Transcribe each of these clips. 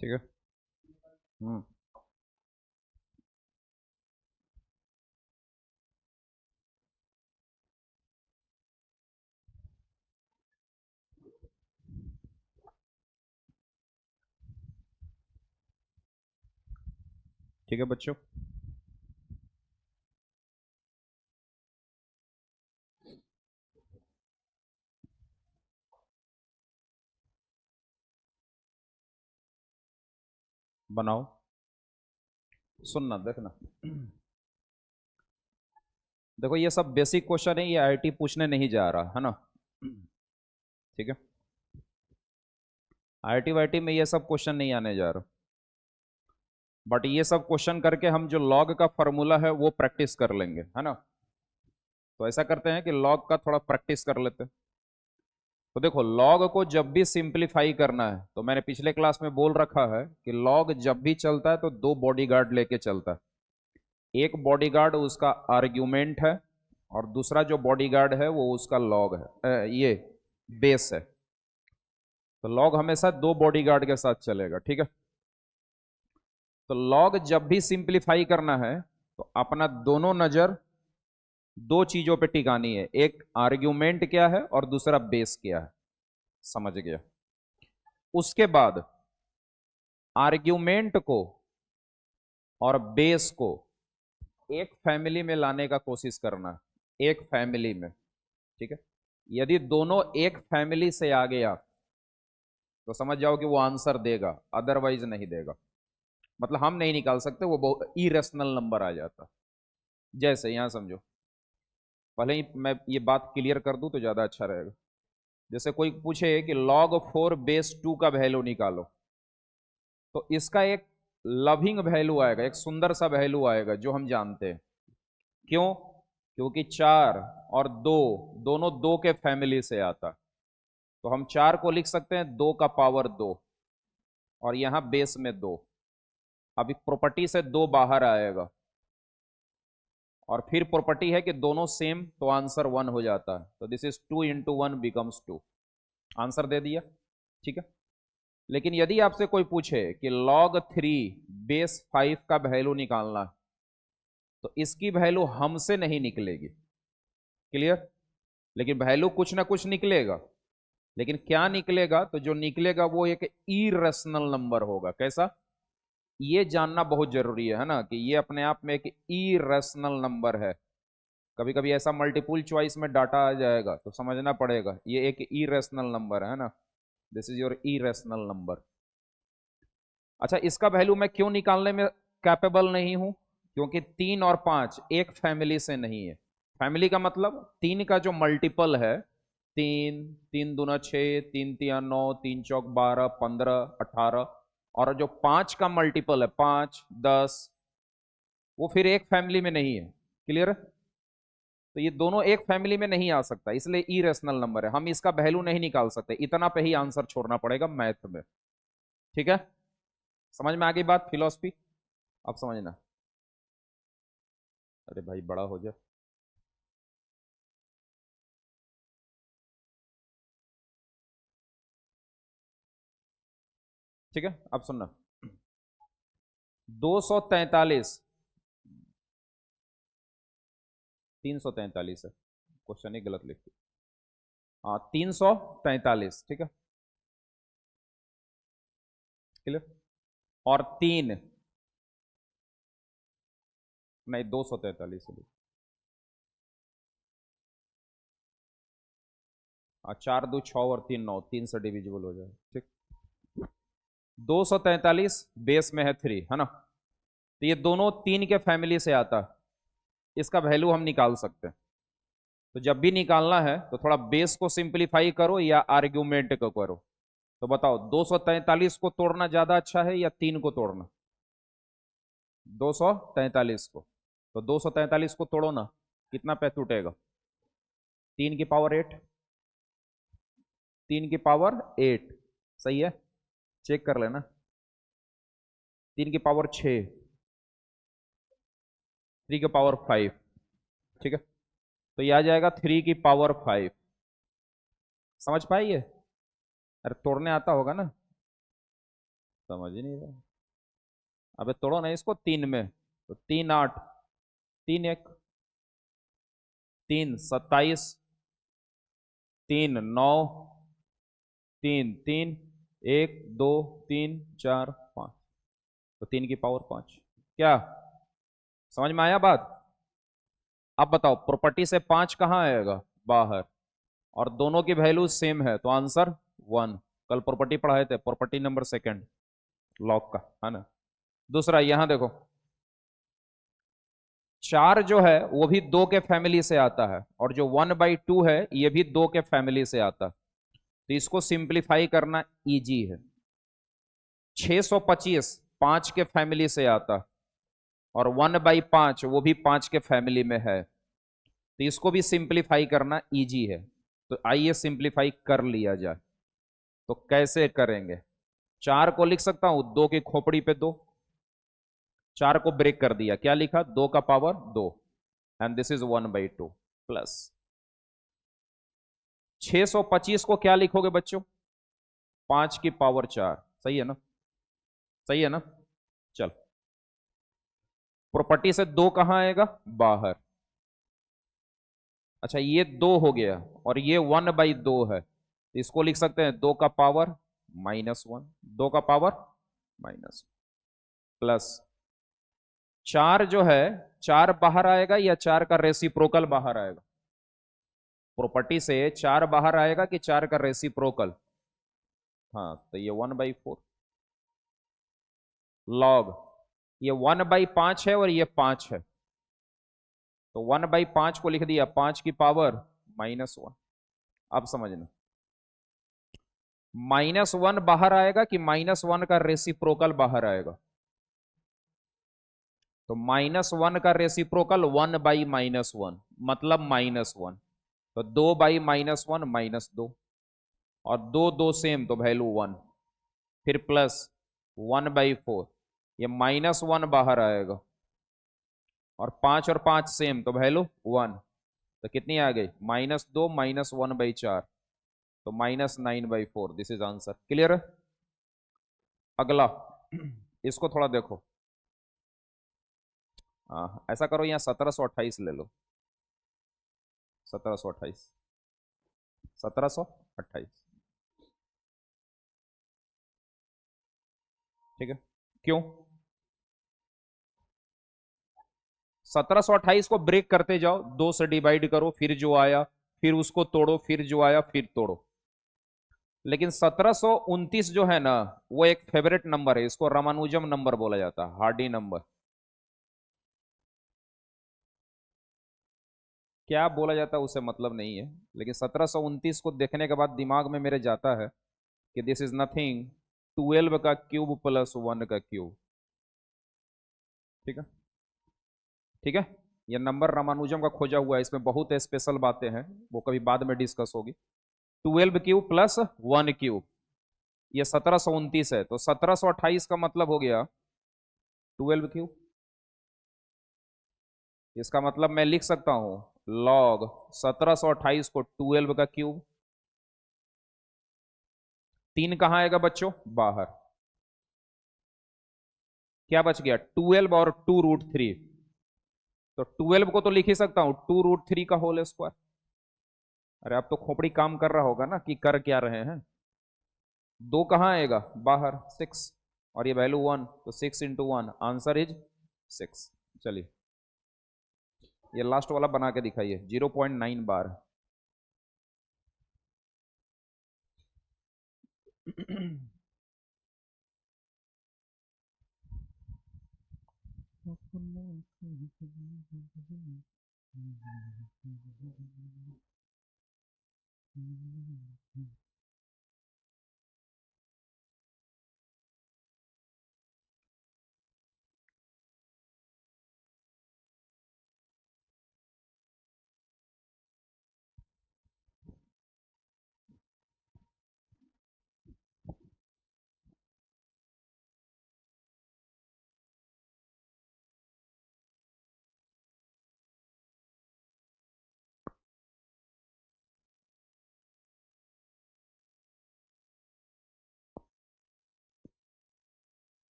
ठीक है। हम्म। ठीक है बच्चों। बनाओ। सुनना देखना। देखो ये सब बेसिक क्वेश्चन है, ये आईआईटी पूछने नहीं जा रहा है ना। ठीक है। आईआईटी वाईटी में ये सब क्वेश्चन नहीं आने जा रहा। बट ये सब क्वेश्चन करके हम जो लॉग का फॉर्मूला है वो प्रैक्टिस कर लेंगे, है ना। तो ऐसा करते हैं कि लॉग का थोड़ा प्रैक्टिस कर लेते हैं। तो देखो लॉग को जब भी सिंपलीफाई करना है तो मैंने पिछले क्लास में बोल रखा है कि लॉग जब भी चलता है तो दो बॉडीगार्ड लेके चलता है। एक बॉडीगार्ड उसका आर्ग्यूमेंट है और दूसरा जो बॉडीगार्ड है वो उसका लॉग है, ये बेस है। तो लॉग हमेशा दो बॉडीगार्ड के साथ चलेगा, ठीक है। तो लॉग जब भी सिंपलीफाई करना है तो अपना दोनों नजर दो चीजों पे टिकानी है, एक आर्ग्यूमेंट क्या है और दूसरा बेस क्या है। समझ गया। उसके बाद आर्ग्यूमेंट को और बेस को एक फैमिली में लाने का कोशिश करना है, एक फैमिली में। ठीक है। यदि दोनों एक फैमिली से आ गया तो समझ जाओ कि वो आंसर देगा, अदरवाइज नहीं देगा। मतलब हम नहीं निकाल सकते, वो बहुत इरेशनल नंबर आ जाता। जैसे यहां समझो, पहले ही मैं ये बात क्लियर कर दूं तो ज्यादा अच्छा रहेगा। जैसे कोई पूछे कि log 4 बेस 2 का वैल्यू निकालो, तो इसका एक लविंग वैल्यू आएगा, एक सुंदर सा वैल्यू आएगा जो हम जानते हैं। क्यों? क्योंकि 4 और 2 दोनों दो के फैमिली से आता। तो हम 4 को लिख सकते हैं 2 का पावर 2 और यहां बेस में 2। अभी प्रॉपर्टी से 2 बाहर आएगा और फिर प्रॉपर्टी है कि दोनों सेम, तो आंसर 1 हो जाता है। तो this is 2 into 1 becomes 2। Answer दे दिया। ठीक है। लेकिन यदि आपसे कोई पूछे कि log 3 बेस 5 का वैल्यू निकालना, तो इसकी वैल्यू हमसे नहीं निकलेगी। क्लियर? लेकिन वैल्यू कुछ ना कुछ निकलेगा। लेकिन क्या निकलेगा? तो जो निकलेगा वो एक इरेशनल नंबर होगा। कैसा? ये जानना बहुत जरूरी है ना, कि ये अपने आप में एक इरेशनल नंबर है। कभी कभी ऐसा मल्टीपुल चॉइस में डाटा आ जाएगा तो समझना पड़ेगा ये एक इरेशनल नंबर है ना। This is your irrational number. अच्छा, इसका वैल्यू मैं क्यों निकालने में कैपेबल नहीं हूं? क्योंकि 3 और 5 एक फैमिली से नहीं है। फैमिली का मतलब 3 का जो मल्टीपल है, 3, 3 दूना 6, 3 तिया 9, 3 चौक 12, 15, 18, और जो 5 का मल्टीपल है 5, 10, वो फिर एक फैमिली में नहीं है। क्लियर है? तो ये दोनों एक फैमिली में नहीं आ सकता, इसलिए इरेशनल नंबर है। हम इसका वैल्यू नहीं निकाल सकते, इतना पे ही आंसर छोड़ना पड़ेगा मैथ में। ठीक है। समझ में आ गई बात, फिलोसफी? अब समझना। अरे भाई बड़ा हो जा। ठीक है, अब सुनना। 243, 343 है, क्वेश्चन ही गलत लिख दिया। हाँ, 343। ठीक है। क्लियर? और 3, नहीं 243 है। हाँ, 4 2 6 और 3 9, 3 से डिविजिबल हो जाए। ठीक। 243 बेस में है 3, है ना। तो ये दोनों 3 के फैमिली से आता है। इसका वैल्यू हम निकाल सकते हैं। तो जब भी निकालना है तो थोड़ा बेस को सिंपलीफाई करो या आर्ग्यूमेंट को करो। तो बताओ 243 को तोड़ना ज्यादा अच्छा है या 3 को तोड़ना? 243 को। तो 243 को तोड़ो ना, कितना पे टूटेगा? 3 की पावर 8। 3 की पावर 8 सही है। चेक कर लेना। 3 की पावर 6, 3 की पावर 5। ठीक है। तो ये आ जाएगा 3 की पावर 5। समझ पाइए? अरे तोड़ने आता होगा ना। समझ ही नहीं रहा। अबे तोड़ो ना इसको तीन में, तो तीन आठ, तीन एक, तीन 27, तीन नौ, तीन तीन, एक दो तीन चार पाँच, तो तीन की पावर पाँच। क्या समझ में आया बात? अब बताओ प्रॉपर्टी से पांच कहाँ आएगा? बाहर। और दोनों की वैल्यू सेम है तो आंसर वन। कल प्रॉपर्टी पढ़ाए थे, प्रॉपर्टी नंबर सेकंड लॉग का, है ना। दूसरा यहां देखो, चार जो है वो भी दो के फैमिली से आता है, और जो 1/2 है ये भी दो के फैमिली से आता है, तो इसको सिंप्लीफाई करना इजी है। 625 पांच के फैमिली से आता है, और 1/5 वो भी पांच के फैमिली में है, तो इसको भी सिंप्लीफाई करना इजी है। तो आइए सिंप्लीफाई कर लिया जाए। तो कैसे करेंगे? चार को लिख सकता हूं दो की खोपड़ी पे दो, चार को ब्रेक कर दिया, क्या लिखा? दो का पावर दो, एंड दिस इज 1/2 प्लस 625 को क्या लिखोगे बच्चों? पांच की पावर चार। सही है ना? सही है ना? चल, प्रॉपर्टी से दो कहां आएगा? बाहर। अच्छा ये दो हो गया, और ये 1/2 है, तो इसको लिख सकते हैं दो का पावर -1, दो का पावर माइनस, प्लस चार जो है, चार बाहर आएगा या चार का रेसिप्रोकल बाहर आएगा? प्रॉपर्टी से चार बाहर आएगा कि चार का रेसिप्रोकल? हाँ, तो ये 1/4 लॉग, ये 1/5 है और ये 5 है, तो 1/5 को लिख दिया पांच की पावर -1। अब समझना, -1 बाहर आएगा कि -1 का रेसिप्रोकल बाहर आएगा? तो -1 का रेसिप्रोकल 1/-1, मतलब -1, तो 2/-1 -2, और दो दो सेम तो वैल्यू 1, फिर प्लस 1/4, ये -1 बाहर आएगा, और पांच और पांच सेम तो वैल्यू 1, तो कितनी आ गई? -2 -1/4, तो -9/4। This is answer. क्लियर है? अगला इसको थोड़ा देखो। हाँ, ऐसा करो यहाँ 1728 ले लो, 1728, 1728, ठीक है। क्यों? 1728 को ब्रेक करते जाओ, दो से डिवाइड करो, फिर जो आया, फिर उसको तोड़ो, फिर जो आया फिर तोड़ो। लेकिन 1729 जो है ना, वो एक फेवरेट नंबर है, इसको रामानुजम नंबर बोला जाता है, हार्डी नंबर। क्या बोला जाता है उसे मतलब नहीं है, लेकिन 1729 को देखने के बाद दिमाग में मेरे जाता है कि दिस इज नथिंग 12 का क्यूब प्लस 1 का क्यूब। ठीक है? ठीक है, ये नंबर रामानुजम का खोजा हुआ है, इसमें बहुत स्पेशल बातें हैं, वो कभी बाद में डिस्कस होगी। 12 क्यूब प्लस 1 क्यूब, ये 1729 है, तो 1728 का मतलब हो गया 12 क्यूब। इसका मतलब मैं लिख सकता हूं लॉग 1728 को 12 का क्यूब। तीन कहां आएगा बच्चों? बाहर। क्या बच गया? 12 और 2√3, तो 12 को तो लिख ही सकता हूं 2√3 का होल स्क्वायर। अरे अब तो खोपड़ी काम कर रहा होगा ना कि कर क्या रहे हैं। दो कहां आएगा? बाहर, 6, और ये वैल्यू 1, तो 6 × 1, आंसर इज 6। चलिए ये लास्ट वाला बना के दिखाइए, 0.9 बार।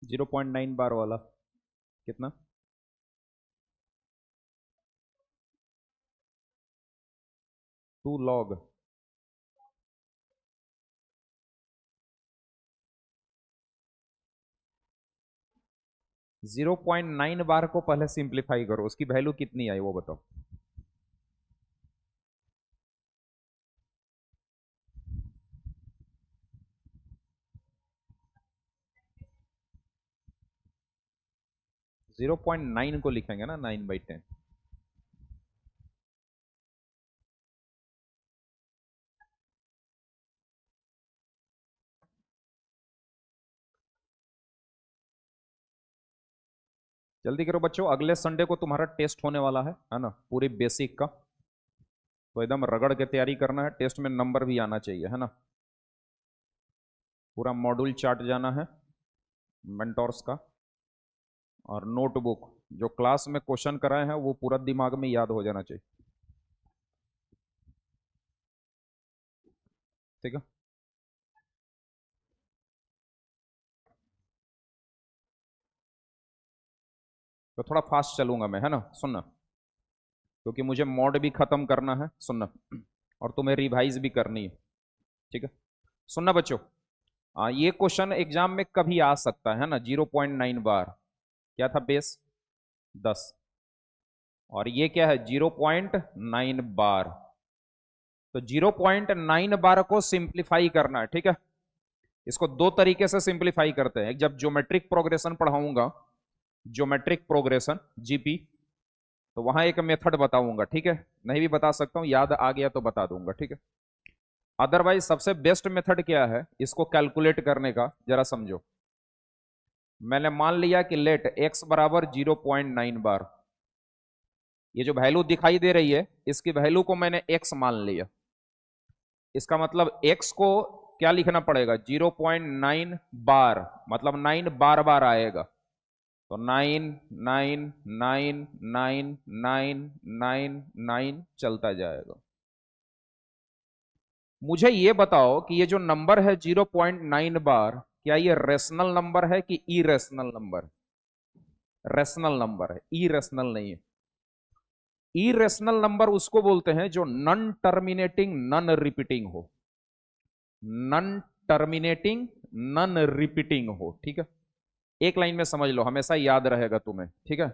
0.9 बार वाला कितना? 2 log 0.9 बार को पहले सिंप्लीफाई करो, उसकी वैल्यू कितनी आई वो बताओ। जीरो पॉइंट नाइन को लिखेंगे ना, 9/10। जल्दी करो बच्चों, अगले संडे को तुम्हारा टेस्ट होने वाला है ना, पूरी बेसिक का। तो एकदम रगड़ के तैयारी करना है, टेस्ट में नंबर भी आना चाहिए, है ना। पूरा मॉड्यूल चार्ट जाना है मेंटोर्स का, और नोटबुक जो क्लास में क्वेश्चन कराए हैं वो पूरा दिमाग में याद हो जाना चाहिए, ठीक है। तो थोड़ा फास्ट चलूंगा मैं, है ना, सुनना, क्योंकि मुझे मॉड भी खत्म करना है, सुनना, और तुम्हें रिवाइज भी करनी है, ठीक है। सुनना बच्चों, ये क्वेश्चन एग्जाम में कभी आ सकता है ना। 0.9 बार क्या था, बेस 10, और ये क्या है 0.9 बार। तो 0.9 बार को सिंप्लीफाई करना है, ठीक है। इसको दो तरीके से सिंप्लीफाई करते हैं। जब ज्योमेट्रिक प्रोग्रेशन पढ़ाऊंगा, ज्योमेट्रिक प्रोग्रेशन जीपी, तो वहां एक मेथड बताऊंगा, ठीक है। नहीं भी बता सकता हूं, याद आ गया तो बता दूंगा, ठीक है। अदरवाइज सबसे बेस्ट मेथड क्या है इसको कैलकुलेट करने का, जरा समझो। मैंने मान लिया कि लेट x बराबर 0.9 बार, ये जो वैल्यू दिखाई दे रही है इसकी वैल्यू को मैंने x मान लिया। इसका मतलब x को क्या लिखना पड़ेगा, 0.9 बार, मतलब 9 बार बार आएगा। तो 9 9 9 9 9 9 9 चलता जाएगा। मुझे ये बताओ कि ये जो नंबर है 0.9 बार, क्या ये रेशनल नंबर है कि इरेशनल नंबर? रेशनल नंबर है, इरेशनल नहीं है। इरेशनल नंबर उसको बोलते हैं जो नन टर्मिनेटिंग नन रिपीटिंग हो, नन टर्मिनेटिंग नन रिपीटिंग हो, ठीक है। एक लाइन में समझ लो, हमेशा याद रहेगा तुम्हें, ठीक है।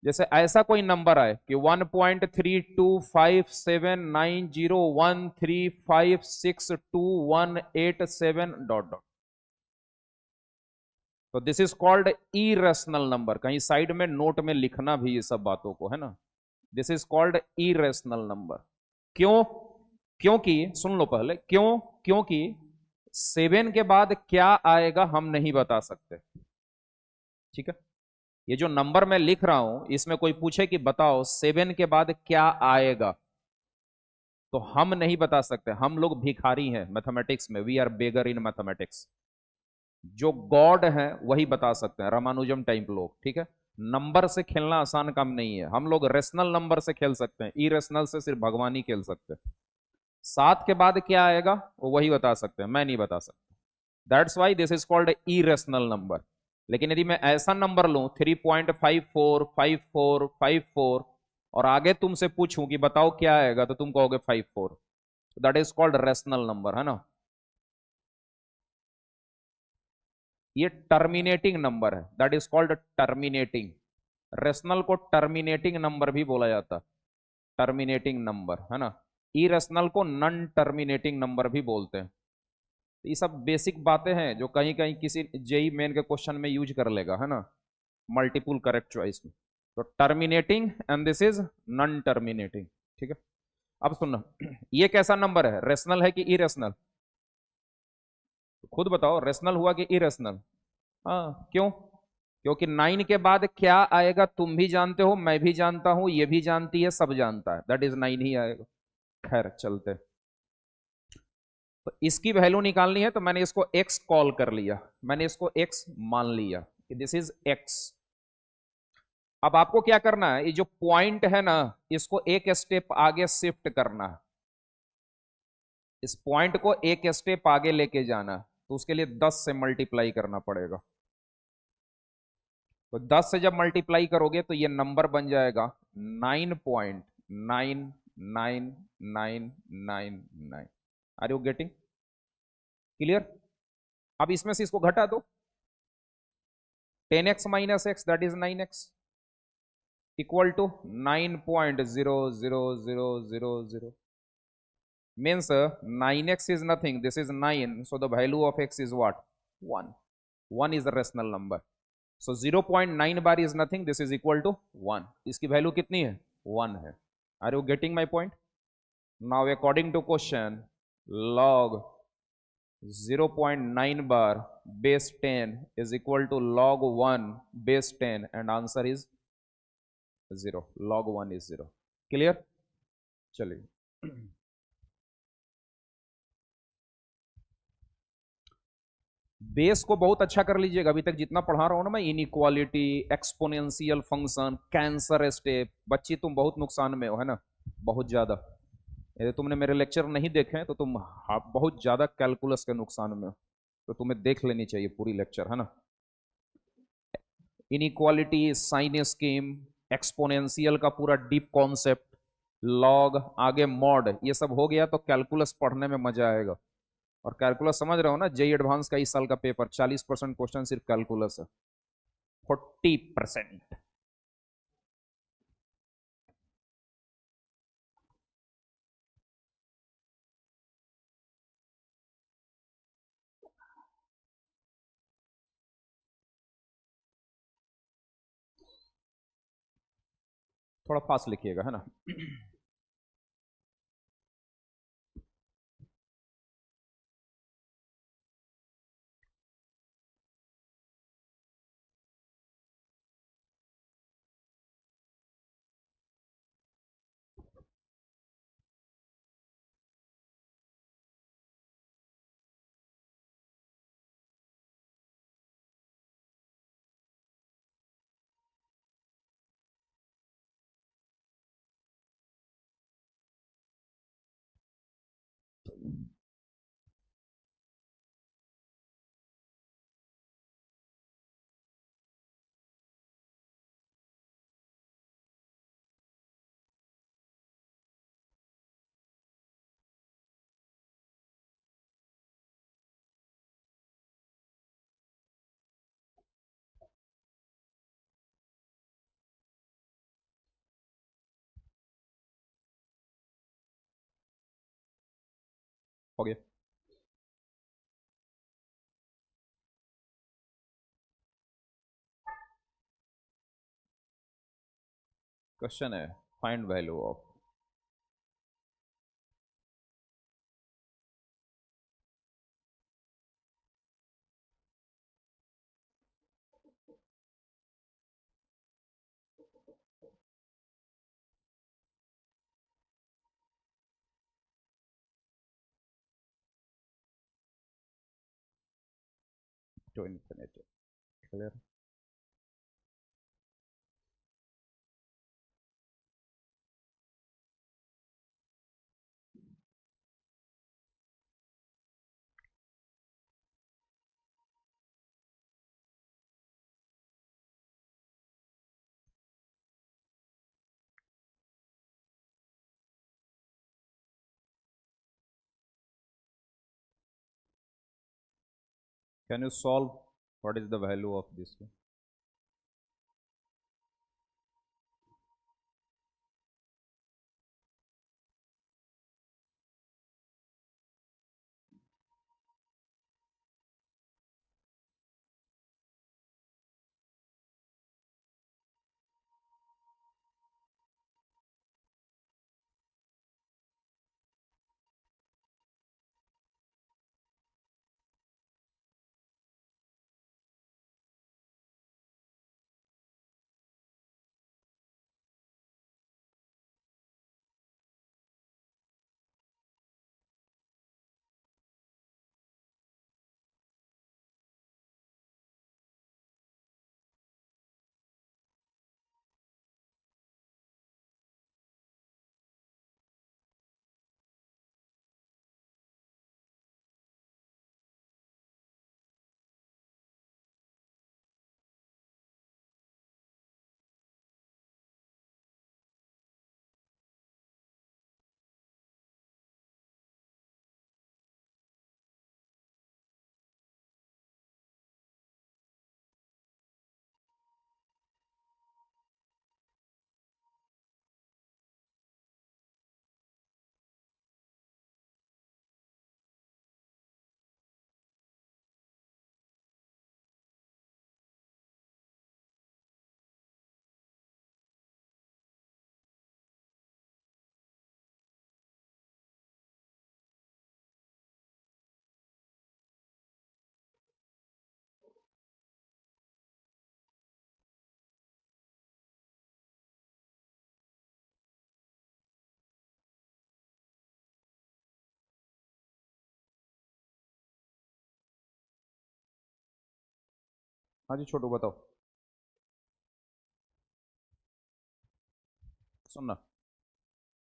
जैसे ऐसा कोई नंबर आए कि 1.32579013562187 डॉट डॉट, तो this is called irrational number. कहीं साइड में नोट में लिखना भी ये सब बातों को, है ना। This is called irrational number. क्यों? क्योंकि सुन लो पहले, क्यों? क्योंकि 7 के बाद क्या आएगा हम नहीं बता सकते, ठीक है। ये जो नंबर मैं लिख रहा हूं इसमें कोई पूछे कि बताओ 7 के बाद क्या आएगा, तो हम नहीं बता सकते। हम लोग भिखारी हैं मैथमेटिक्स में, we are beggar in mathematics. जो गॉड है वही बता सकते हैं, रामानुजम टाइप लोग, ठीक है। नंबर से खेलना आसान काम नहीं है। हम लोग रेशनल नंबर से खेल सकते हैं, इरेशनल से सिर्फ भगवान ही खेल सकते हैं। 7 के बाद क्या आएगा वो वही बता सकते हैं, मैं नहीं बता सकता। That's why this is called irrational number. लेकिन यदि मैं ऐसा नंबर लूं 3.545454 और आगे तुमसे पूछूं कि बताओ क्या आएगा, तो तुम कहोगे 54, that is called rational number, है ना। ये टर्मिनेटिंग नंबर है, that is called terminating. Rational को टर्मिनेटिंग नंबर भी बोला जाता है, टर्मिनेटिंग नंबर, है ना। इरेशनल को नॉन टर्मिनेटिंग नंबर भी बोलते हैं। तो ये सब बेसिक बातें हैं जो कहीं कहीं किसी जेई मेन के क्वेश्चन में यूज कर लेगा, है ना, मल्टीपल करेक्ट चॉइस में। तो terminating and this is non terminating, ठीक है। अब सुनना, ये कैसा नंबर है, रेशनल है कि इरेशनल? खुद बताओ, रेशनल हुआ कि इरेशनल? हाँ, क्यों? क्योंकि 9 के बाद क्या आएगा तुम भी जानते हो, मैं भी जानता हूं, ये भी जानती है, सब जानता है, दैट इज 9 ही आएगा। खैर चलते, तो इसकी वैल्यू निकालनी है, तो मैंने इसको x कॉल कर लिया, मैंने इसको x मान लिया कि दिस इज x। अब आपको क्या करना है, ये जो पॉइंट है ना इसको एक स्टेप आगे शिफ्ट करना है, इस पॉइंट को एक स्टेप आगे लेके जाना। तो उसके लिए 10 से मल्टीप्लाई करना पड़ेगा। तो 10 से जब मल्टीप्लाई करोगे तो ये नंबर बन जाएगा 9.99999। Are you getting clear? अब इसमें से इसको घटा दो। 10x minus X that is 9x equal to 9.00000 means 9x is nothing, this is 9, so the value of x is what? 1. 1 is a rational number, so 0.9 bar is nothing, this is equal to 1. इसकी value कितनी है? 1 है। Are you getting my point? Now according to question, log 0.9 bar base 10 is equal to log 1 base 10 and answer is 0. log 1 is 0. Clear? चलिए base को बहुत अच्छा कर लीजिएगा। अभी तक जितना पढ़ा रहा हूं ना मैं, inequality, exponential function, cancer step, बच्ची तुम बहुत नुकसान में हो, है ना, बहुत ज्यादा। यदि तुमने मेरे लेक्चर नहीं देखे तो तुम बहुत ज्यादा कैलकुलस के नुकसान में हो, तो तुम्हें देख लेनी चाहिए पूरी लेक्चर, है ना। इनइक्वालिटी, साइन स्कीम, एक्सपोनेंशियल का पूरा डीप कॉन्सेप्ट, लॉग, आगे मॉड, ये सब हो गया तो कैलकुलस पढ़ने में मजा आएगा। और कैलकुलस समझ रहे हो ना, जेई एडवांस का इस साल का पेपर 40% क्वेश्चन सिर्फ कैलकुलस है, 40%। थोड़ा फास्ट लिखिएगा, है ना। हो गया। क्वेश्चन है find value of, to infinity. Clear? Can you solve what is the value of this? हाँ जी छोटू बताओ। सुनना,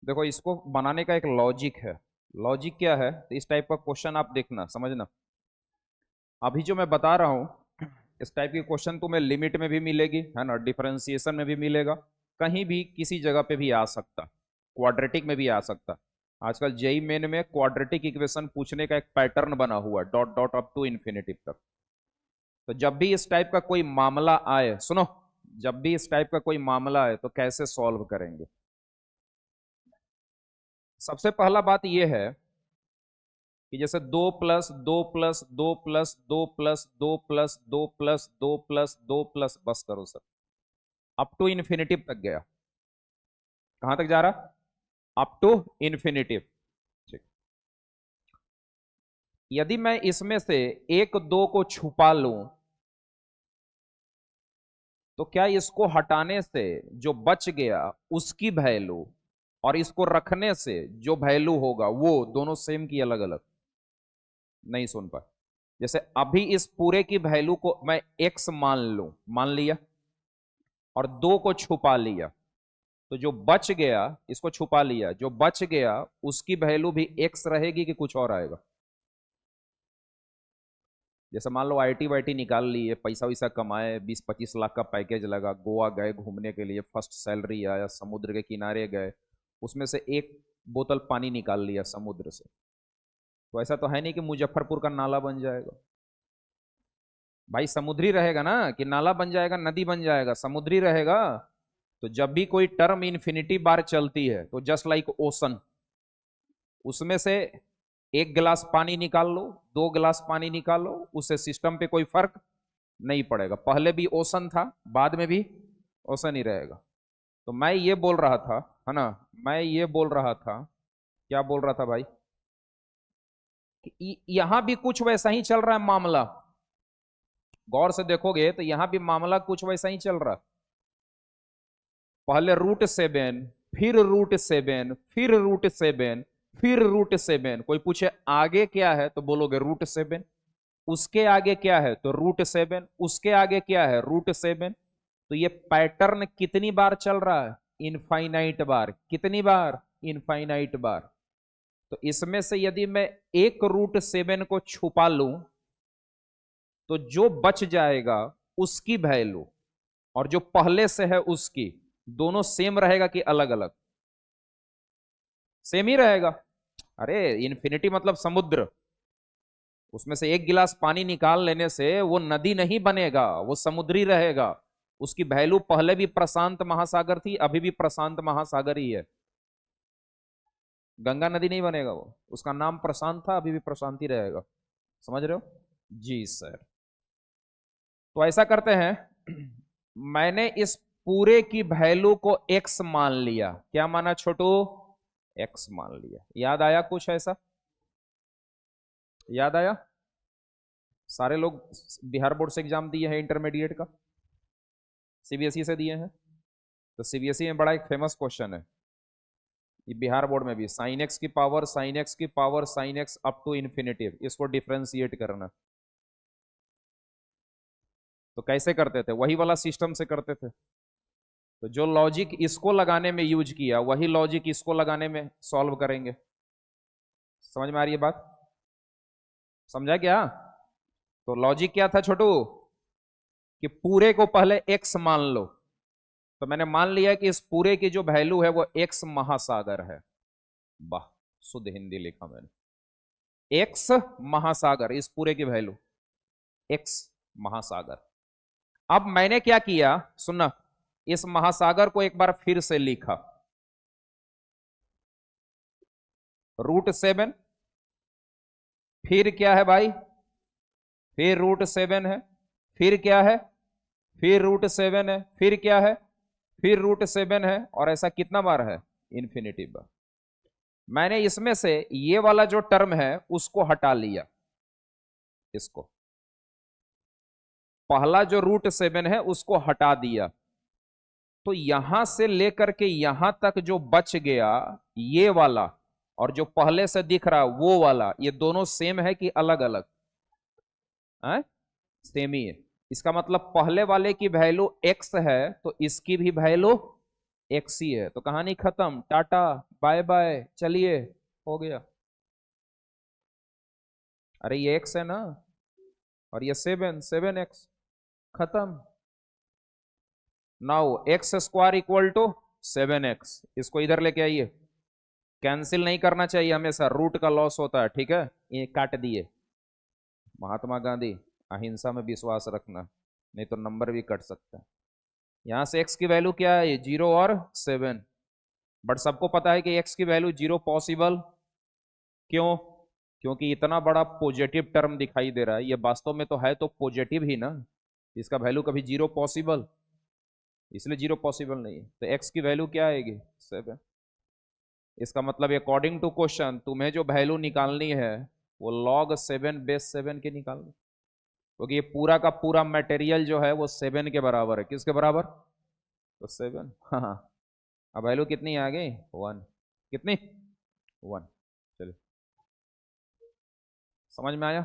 देखो इसको बनाने का एक लॉजिक है। लॉजिक क्या है, तो इस टाइप का क्वेश्चन आप देखना समझना। अभी जो मैं बता रहा हूं, इस टाइप की क्वेश्चन तुम्हें लिमिट में भी मिलेगी, है ना, डिफरेंशिएशन में भी मिलेगा, कहीं भी किसी जगह पे भी आ सकता, क्वाड्रेटिक में भी आ सकता। आजकल जेई मेन में क्वाड्रेटिक इक्वेशन पूछने का एक पैटर्न बना हुआ है, dot dot up to infinity तक। तो जब भी इस टाइप का कोई मामला आए, सुनो, जब भी इस टाइप का कोई मामला आए तो कैसे सॉल्व करेंगे। सबसे पहला बात यह है कि जैसे 2+2+2+2+2+2+2+2+2+2 बस करो सर, अप टू इन्फिनिटिव तक गया। कहां तक जा रहा, अप टू इन्फिनिटिव। ठीक, यदि मैं इसमें से एक दो को छुपा लूं तो क्या इसको हटाने से जो बच गया उसकी वैल्यू और इसको रखने से जो वैल्यू होगा वो दोनों सेम की अलग अलग। नहीं सुन पाए। जैसे अभी इस पूरे की वैल्यू को मैं एक्स मान लूं, मान लिया, और दो को छुपा लिया, तो जो बच गया, इसको छुपा लिया, जो बच गया उसकी वैल्यू भी एक्स रहेगी कि कुछ और आएगा। जैसे मान लो आईटी वाईटी निकाल लिए, पैसा वैसा कमाए, 20-25 लाख का पैकेज लगा, गोवा गए घूमने के लिए, फर्स्ट सैलरी आया, समुद्र के किनारे गए, उसमें से एक बोतल पानी निकाल लिया समुद्र से, तो ऐसा तो है नहीं कि मुजफ्फरपुर का नाला बन जाएगा। भाई समुद्री रहेगा ना, कि नाला बन जाएगा, नदी बन जाएगा, समुद्री रहेगा। तो जब भी कोई टर्म इन्फिनिटी बार चलती है तो जस्ट लाइक ओशन, उसमें से एक गिलास पानी निकाल लो, दो गिलास पानी निकाल लो, उससे सिस्टम पे कोई फर्क नहीं पड़ेगा, पहले भी ओशन था बाद में भी ओशन ही रहेगा। तो मैं ये बोल रहा था, है ना, मैं ये बोल रहा था, क्या बोल रहा था भाई, कि यहां भी कुछ वैसा ही चल रहा है मामला। गौर से देखोगे तो यहां भी मामला कुछ वैसा ही चल रहा है। पहले √7, फिर √7, फिर √7, फिर √7। कोई पूछे आगे क्या है तो बोलोगे √7, उसके आगे क्या है तो √7, उसके आगे क्या है √7। तो ये पैटर्न कितनी बार चल रहा है, इनफाइनाइट बार। कितनी बार, इनफाइनाइट बार। तो इसमें से यदि मैं एक √7 को छुपा लूं तो जो बच जाएगा उसकी वैल्यू और जो पहले से है उसकी, दोनों सेम रहेगा कि अलग अलग। सेम ही रहेगा। अरे इन्फिनिटी मतलब समुद्र, उसमें से एक गिलास पानी निकाल लेने से वो नदी नहीं बनेगा, वो समुद्री रहेगा। उसकी वैल्यू पहले भी प्रशांत महासागर थी, अभी भी प्रशांत महासागर ही है। गंगा नदी नहीं बनेगा, वो उसका नाम प्रशांत था, अभी भी प्रशांत ही रहेगा। समझ रहे हो जी सर। तो ऐसा करते हैं, मैंने इस पूरे की वैल्यू को एक्स मान लिया। क्या माना छोटू, एक्स मान लिया। याद आया कुछ ऐसा, याद आया। सारे लोग बिहार बोर्ड से एग्जाम दिए हैं, इंटरमीडिएट का सीबीएसई से दिए हैं। तो सीबीएसई में बड़ा एक फेमस क्वेश्चन है, ये बिहार बोर्ड में भी, साइन एक्स की पावर, साइन एक्स की power, sine X up to infinitive, इसको डिफ्रेंशिएट करना। तो कैसे करते थे, वही वाला सिस्टम से करते थे। तो जो लॉजिक इसको लगाने में यूज किया वही लॉजिक इसको लगाने में सॉल्व करेंगे। समझ में आ रही है बात, समझा क्या। तो लॉजिक क्या था छोटू, कि पूरे को पहले एक्स मान लो। तो मैंने मान लिया कि इस पूरे की जो वैल्यू है वो एक्स महासागर है। वाह, शुद्ध हिंदी लिखा मैंने, एक्स महासागर, इस पूरे की वैल्यू एक्स महासागर। अब मैंने क्या किया सुनना, इस महासागर को एक बार फिर से लिखा, √7, फिर क्या है भाई, फिर √7 है, फिर क्या है, फिर √7 है, फिर क्या है, फिर √7 है, और ऐसा कितना बार है, इन्फिनिटी बार। मैंने इसमें से ये वाला जो टर्म है उसको हटा लिया, इसको पहला जो √7 है उसको हटा दिया। तो यहां से लेकर के यहां तक जो बच गया ये वाला, और जो पहले से दिख रहा वो वाला, ये दोनों सेम है कि अलग अलग है, सेम ही है। इसका मतलब पहले वाले की वैल्यू एक्स है तो इसकी भी वैल्यू एक्स ही है, तो कहानी खत्म, टाटा बाय बाय, चलिए हो गया। अरे ये एक्स है ना, और ये सेवन, सेवन एक्स, खत्म। Now X square equal to seven X, इसको इधर लेके आइए। कैंसिल नहीं करना चाहिए हमेशा, रूट का लॉस होता है, ठीक है, ये काट दिए। महात्मा गांधी, अहिंसा में विश्वास रखना, नहीं तो नंबर भी कट सकता है। यहां से एक्स की वैल्यू क्या है, जीरो और सेवन। बट सबको पता है कि एक्स की वैल्यू जीरो पॉसिबल, क्यों? क्योंकि इतना बड़ा पॉजिटिव टर्म दिखाई दे रहा है, ये वास्तव में तो है तो पॉजिटिव ही ना, इसका वैल्यू कभी जीरो पॉसिबल, इसलिए जीरो पॉसिबल नहीं है। तो एक्स की वैल्यू क्या आएगी, सेवन। इसका मतलब अकॉर्डिंग टू क्वेश्चन तुम्हें जो वैल्यू निकालनी है वो लॉग सेवन बेस सेवन की निकालनी, क्योंकि ये पूरा का पूरा मटेरियल जो है वो सेवन के बराबर है। किसके बराबर, तो सेवन। हाँ, अब वैल्यू कितनी आ गई, वन। कितनी, वन। चलिए, समझ में आया?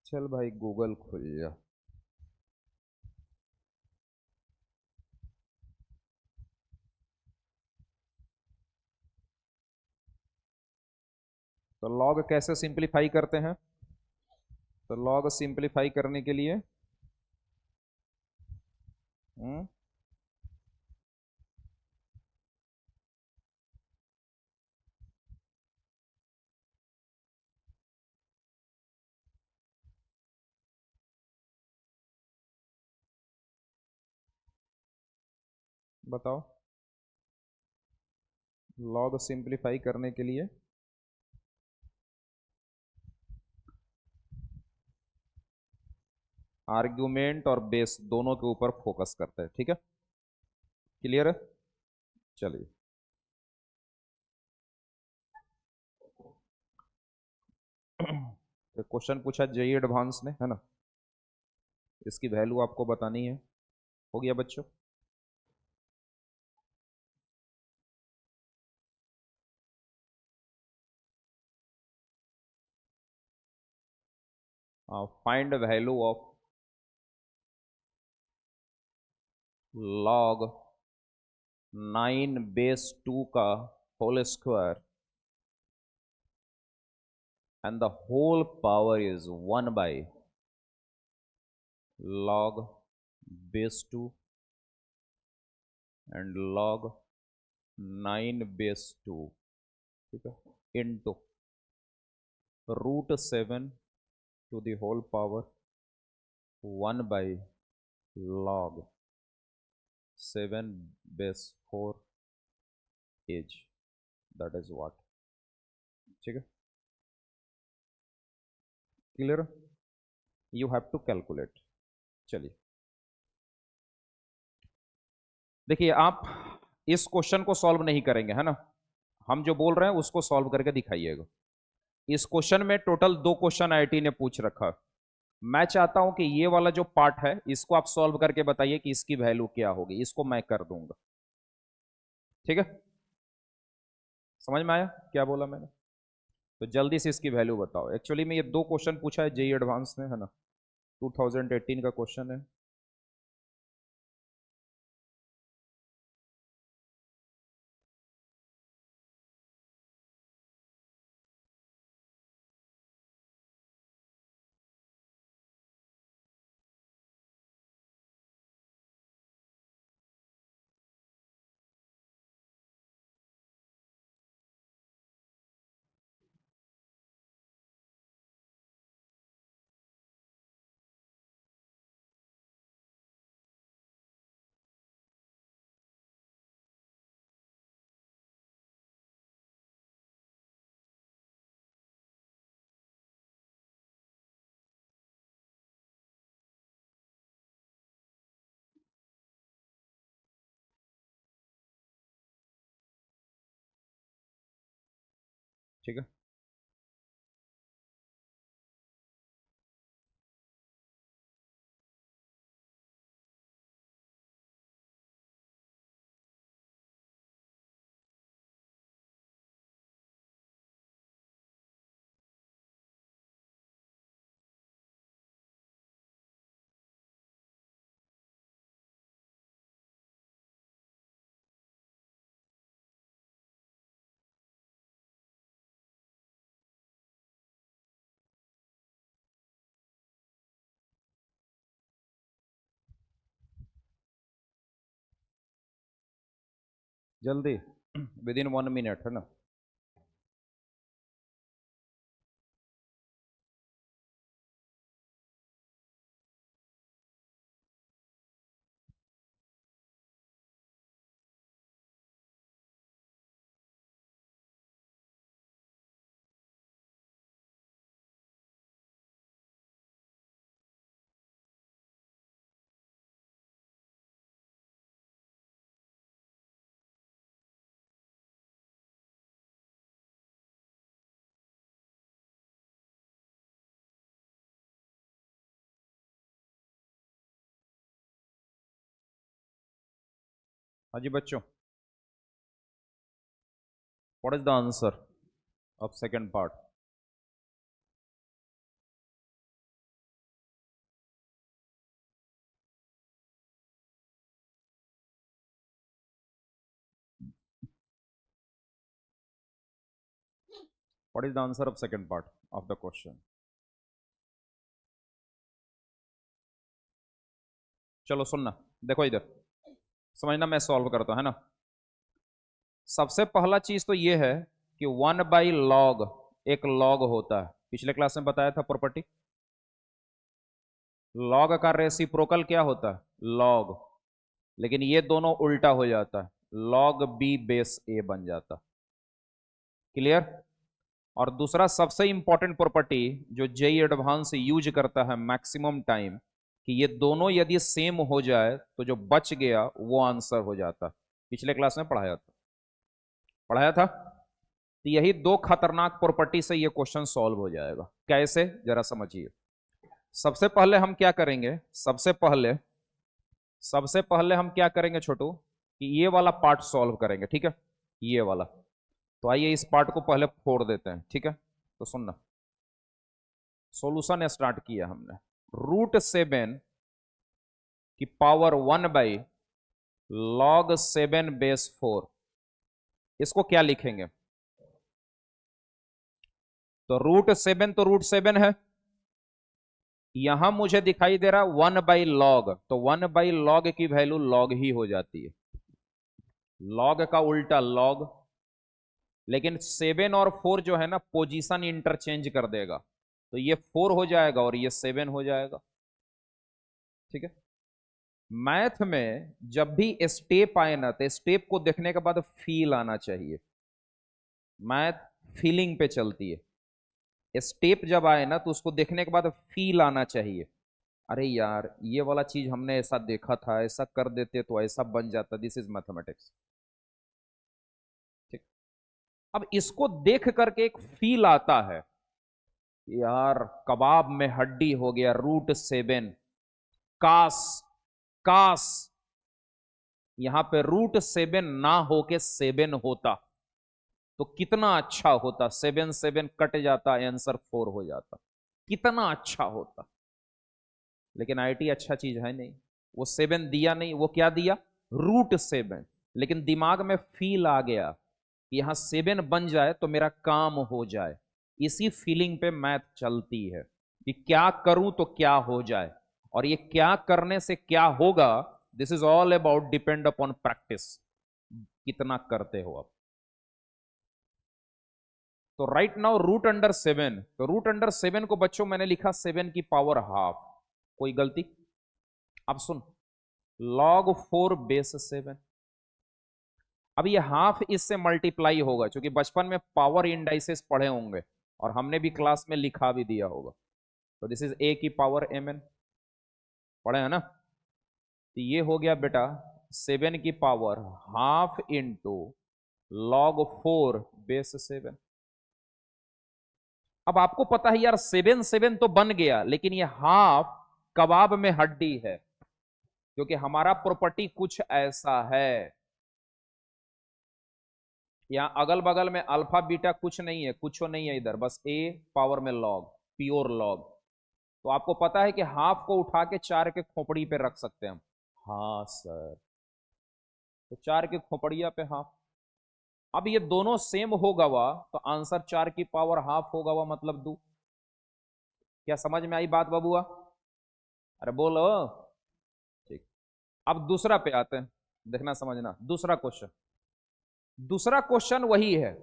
चल भाई गूगल खुल जा। तो लॉग कैसे सिंपलीफाई करते हैं, तो लॉग सिंपलीफाई करने के लिए हम्म, बताओ, लॉग सिंपलीफाई करने के लिए आर्ग्यूमेंट और बेस दोनों के ऊपर फोकस करते हैं, ठीक है, क्लियर है? चलिए, तो क्वेश्चन पूछा जेई एडवांस ने, है ना, इसकी वैल्यू आपको बतानी है। हो गया बच्चों? Find value of log nine base two का whole square and the whole power is 1 by log base 2 and log 9 base 2, ठीक है, into root seven to the whole power 1 by log 7 base 4 as, that is what, ठीक है, clear? You have to calculate. चलिए, देखिए आप इस question को solve नहीं करेंगे, है ना, हम जो बोल रहे हैं उसको सॉल्व करके दिखाइएगा। इस क्वेश्चन में टोटल दो क्वेश्चन आईआईटी ने पूछ रखा। मैं चाहता हूं कि ये वाला जो पार्ट है इसको आप सॉल्व करके बताइए कि इसकी वैल्यू क्या होगी, इसको मैं कर दूंगा, ठीक है, समझ में आया क्या बोला मैंने? तो जल्दी से इसकी वैल्यू बताओ। एक्चुअली में ये दो क्वेश्चन पूछा है जेई एडवांस ने, है ना, 2018 का क्वेश्चन है। ठीक है। जल्दी, विद इन 1 मिनट, है ना। हाँ जी बच्चों, what is the answer of second part? What is the answer of second part of the question? चलो सुनना, देखो इधर, समझना, मैं सॉल्व करता हूं, है ना। सबसे पहला चीज तो ये है कि 1/log एक लॉग होता है, पिछले क्लास में बताया था प्रॉपर्टी। लॉग का रेसिप्रोकल क्या होता है? लॉग। लेकिन ये दोनों उल्टा हो जाता है, लॉग बी बेस ए बन जाता। क्लियर? और दूसरा सबसे इंपॉर्टेंट प्रॉपर्टी जो जेई एडवांस यूज करता है मैक्सिमम टाइम, कि ये दोनों यदि सेम हो जाए तो जो बच गया वो आंसर हो जाता। पिछले क्लास में पढ़ाया था। तो यही दो खतरनाक प्रॉपर्टी से ये क्वेश्चन सॉल्व हो जाएगा। कैसे, जरा समझिए। सबसे पहले हम क्या करेंगे, सबसे पहले हम क्या करेंगे छोटू, कि ये वाला पार्ट सॉल्व करेंगे, ठीक है, ये वाला। तो आइए इस पार्ट को पहले फोड़ देते हैं, ठीक है। तो सुनना, सॉल्यूशन स्टार्ट किया हमने। √7 की पावर 1/log7 बेस 4, इसको क्या लिखेंगे? तो √7 है, यहां मुझे दिखाई दे रहा 1/log, तो 1/log की वैल्यू log ही हो जाती है, log का उल्टा log। लेकिन 7 और 4 जो है ना, पोजीशन इंटरचेंज कर देगा, तो ये 4 हो जाएगा और ये 7 हो जाएगा, ठीक है। मैथ में जब भी स्टेप आए ना, तो स्टेप को देखने के बाद फील आना चाहिए। मैथ फीलिंग पे चलती है, स्टेप जब आए ना तो उसको देखने के बाद फील आना चाहिए। अरे यार, ये वाला चीज हमने ऐसा देखा था, ऐसा कर देते तो ऐसा बन जाता। दिस इज मैथमेटिक्स, ठीक। अब इसको देख करके एक फील आता है, यार कबाब में हड्डी हो गया, √7। काश, काश यहां पे √7 ना होके 7 होता तो कितना अच्छा होता। 7 7 कट जाता, आंसर 4 हो जाता, कितना अच्छा होता। लेकिन आईटी अच्छा चीज है नहीं, वो 7 दिया नहीं, वो क्या दिया? √7। लेकिन दिमाग में फील आ गया कि यहां 7 बन जाए तो मेरा काम हो जाए। इसी फीलिंग पे मैथ चलती है कि क्या करूं तो क्या हो जाए, और ये क्या करने से क्या होगा, this is all about depend upon practice, कितना करते हो आप। तो राइट नाउ √7, तो √7 को बच्चों मैंने लिखा 7 की पावर हाफ, कोई गलती? अब सुन, log 4 बेस 7। अब ये हाफ इससे मल्टीप्लाई होगा, क्योंकि बचपन में पावर इंडाइसेस पढ़े होंगे और हमने भी क्लास में लिखा भी दिया होगा। तो दिस इज a की पावर mn, पढ़े है ना। तो ये हो गया बेटा 7 की power half into log 4 base 7। अब आपको पता है यार 7 7 तो बन गया, लेकिन ये हाफ कबाब में हड्डी है, क्योंकि हमारा प्रॉपर्टी कुछ ऐसा है। यहां अगल बगल में अल्फा बीटा कुछ नहीं है, कुछ नहीं है इधर, बस ए पावर में लॉग, प्योर लॉग। तो आपको पता है कि हाफ को उठा के 4 के खोपड़ी पे रख सकते हैं हम। हाँ सर, तो 4 की खोपड़िया पे हाफ। अब ये दोनों सेम होगा हुआ तो आंसर 4 की पावर हाफ होगा हुआ, मतलब 2। क्या समझ में आई बात बबुआ? अरे बोलो। ठीक, अब दूसरा पे आते हैं, देखना समझना। दूसरा क्वेश्चन, दूसरा क्वेश्चन वही है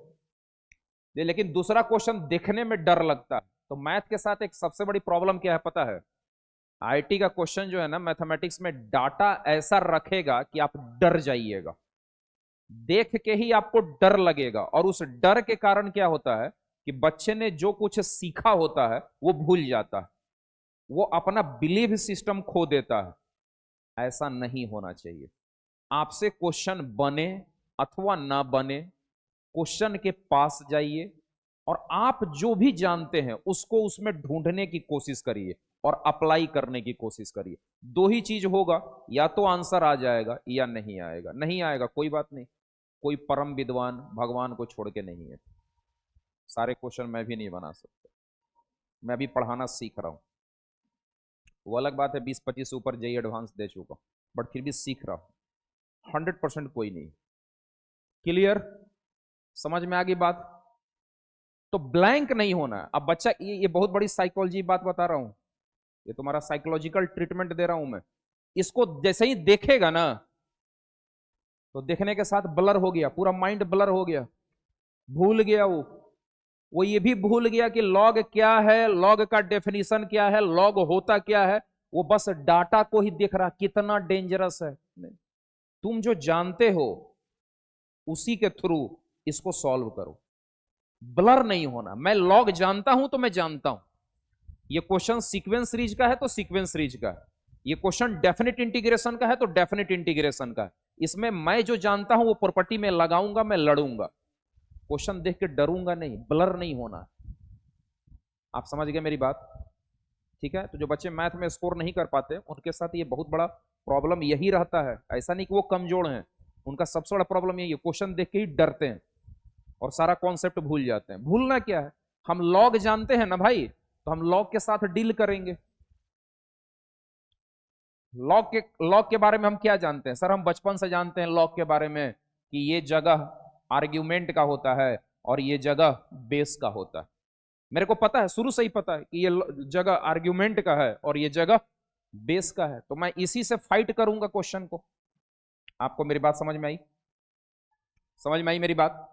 लेकिन दूसरा क्वेश्चन देखने में डर लगता है। तो मैथ के साथ एक सबसे बड़ी प्रॉब्लम क्या है पता है? आईटी का क्वेश्चन जो है ना, मैथमेटिक्स में डाटा ऐसा रखेगा कि आप डर जाइएगा, देख के ही आपको डर लगेगा। और उस डर के कारण क्या होता है कि बच्चे ने जो कुछ सीखा होता है वो भूल जाता है, वो अपना बिलीव सिस्टम खो देता है। ऐसा नहीं होना चाहिए। आपसे क्वेश्चन बने अथवा ना बने, क्वेश्चन के पास जाइए और आप जो भी जानते हैं उसको उसमें ढूंढने की कोशिश करिए और अप्लाई करने की कोशिश करिए। दो ही चीज होगा, या तो आंसर आ जाएगा या नहीं आएगा। नहीं आएगा कोई बात नहीं, कोई परम विद्वान भगवान को छोड़ के नहीं है। सारे क्वेश्चन मैं भी नहीं बना सकता, मैं भी पढ़ाना सीख रहा हूं। वो अलग बात है 20-25 से ऊपर जेई एडवांस दे चुका, बट फिर भी सीख रहा हूं। 100% कोई नहीं। क्लियर? समझ में आ गई बात? तो ब्लैंक नहीं होना है। अब बच्चा, ये बहुत बड़ी साइकोलॉजी बात बता रहा हूं, ये तुम्हारा साइकोलॉजिकल ट्रीटमेंट दे रहा हूं मैं। इसको जैसे ही देखेगा ना, तो देखने के साथ ब्लर हो गया, पूरा माइंड ब्लर हो गया, भूल गया वो ये भी भूल गया कि लॉग क्या है, लॉग का डेफिनेशन क्या है, लॉग होता क्या है। वो बस डाटा को ही देख रहा, कितना डेंजरस है। तुम जो जानते हो उसी के थ्रू इसको सॉल्व करो, ब्लर नहीं होना। मैं लॉग जानता हूं तो मैं जानता हूं ये क्वेश्चन सीक्वेंस सीरीज का है तो सीक्वेंस सीरीज का है, ये क्वेश्चन डेफिनेट इंटीग्रेशन का है तो डेफिनेट इंटीग्रेशन का है। इसमें मैं जो जानता हूं वो प्रॉपर्टी में लगाऊंगा, मैं लड़ूंगा। क्वेश्चन देख के डरूंगा नहीं, ब्लर नहीं होना। आप समझ गए मेरी बात? ठीक है। तो जो बच्चे मैथ में स्कोर नहीं कर पाते उनके साथ ये बहुत बड़ा प्रॉब्लम यही रहता है। ऐसा नहीं कि वो कमजोर हैं, उनका सबसे बड़ा प्रॉब्लम यही है, क्वेश्चन देख के ही डरते हैं और सारा कॉन्सेप्ट भूल जाते हैं। भूलना क्या है, हम लॉग जानते हैं ना भाई, तो हम लॉग के साथ डील करेंगे। लॉग के बारे में हम क्या जानते हैं सर? हम बचपन से जानते हैं लॉग के बारे में कि ये जगह आर्ग्यूमेंट का होता है और ये जगह बेस का होता है। मेरे को पता है, शुरू से ही पता है कि ये जगह आर्ग्यूमेंट का है और ये जगह बेस का है, तो मैं इसी से फाइट करूंगा क्वेश्चन को। आपको मेरी बात समझ में आई? समझ में आई मेरी बात?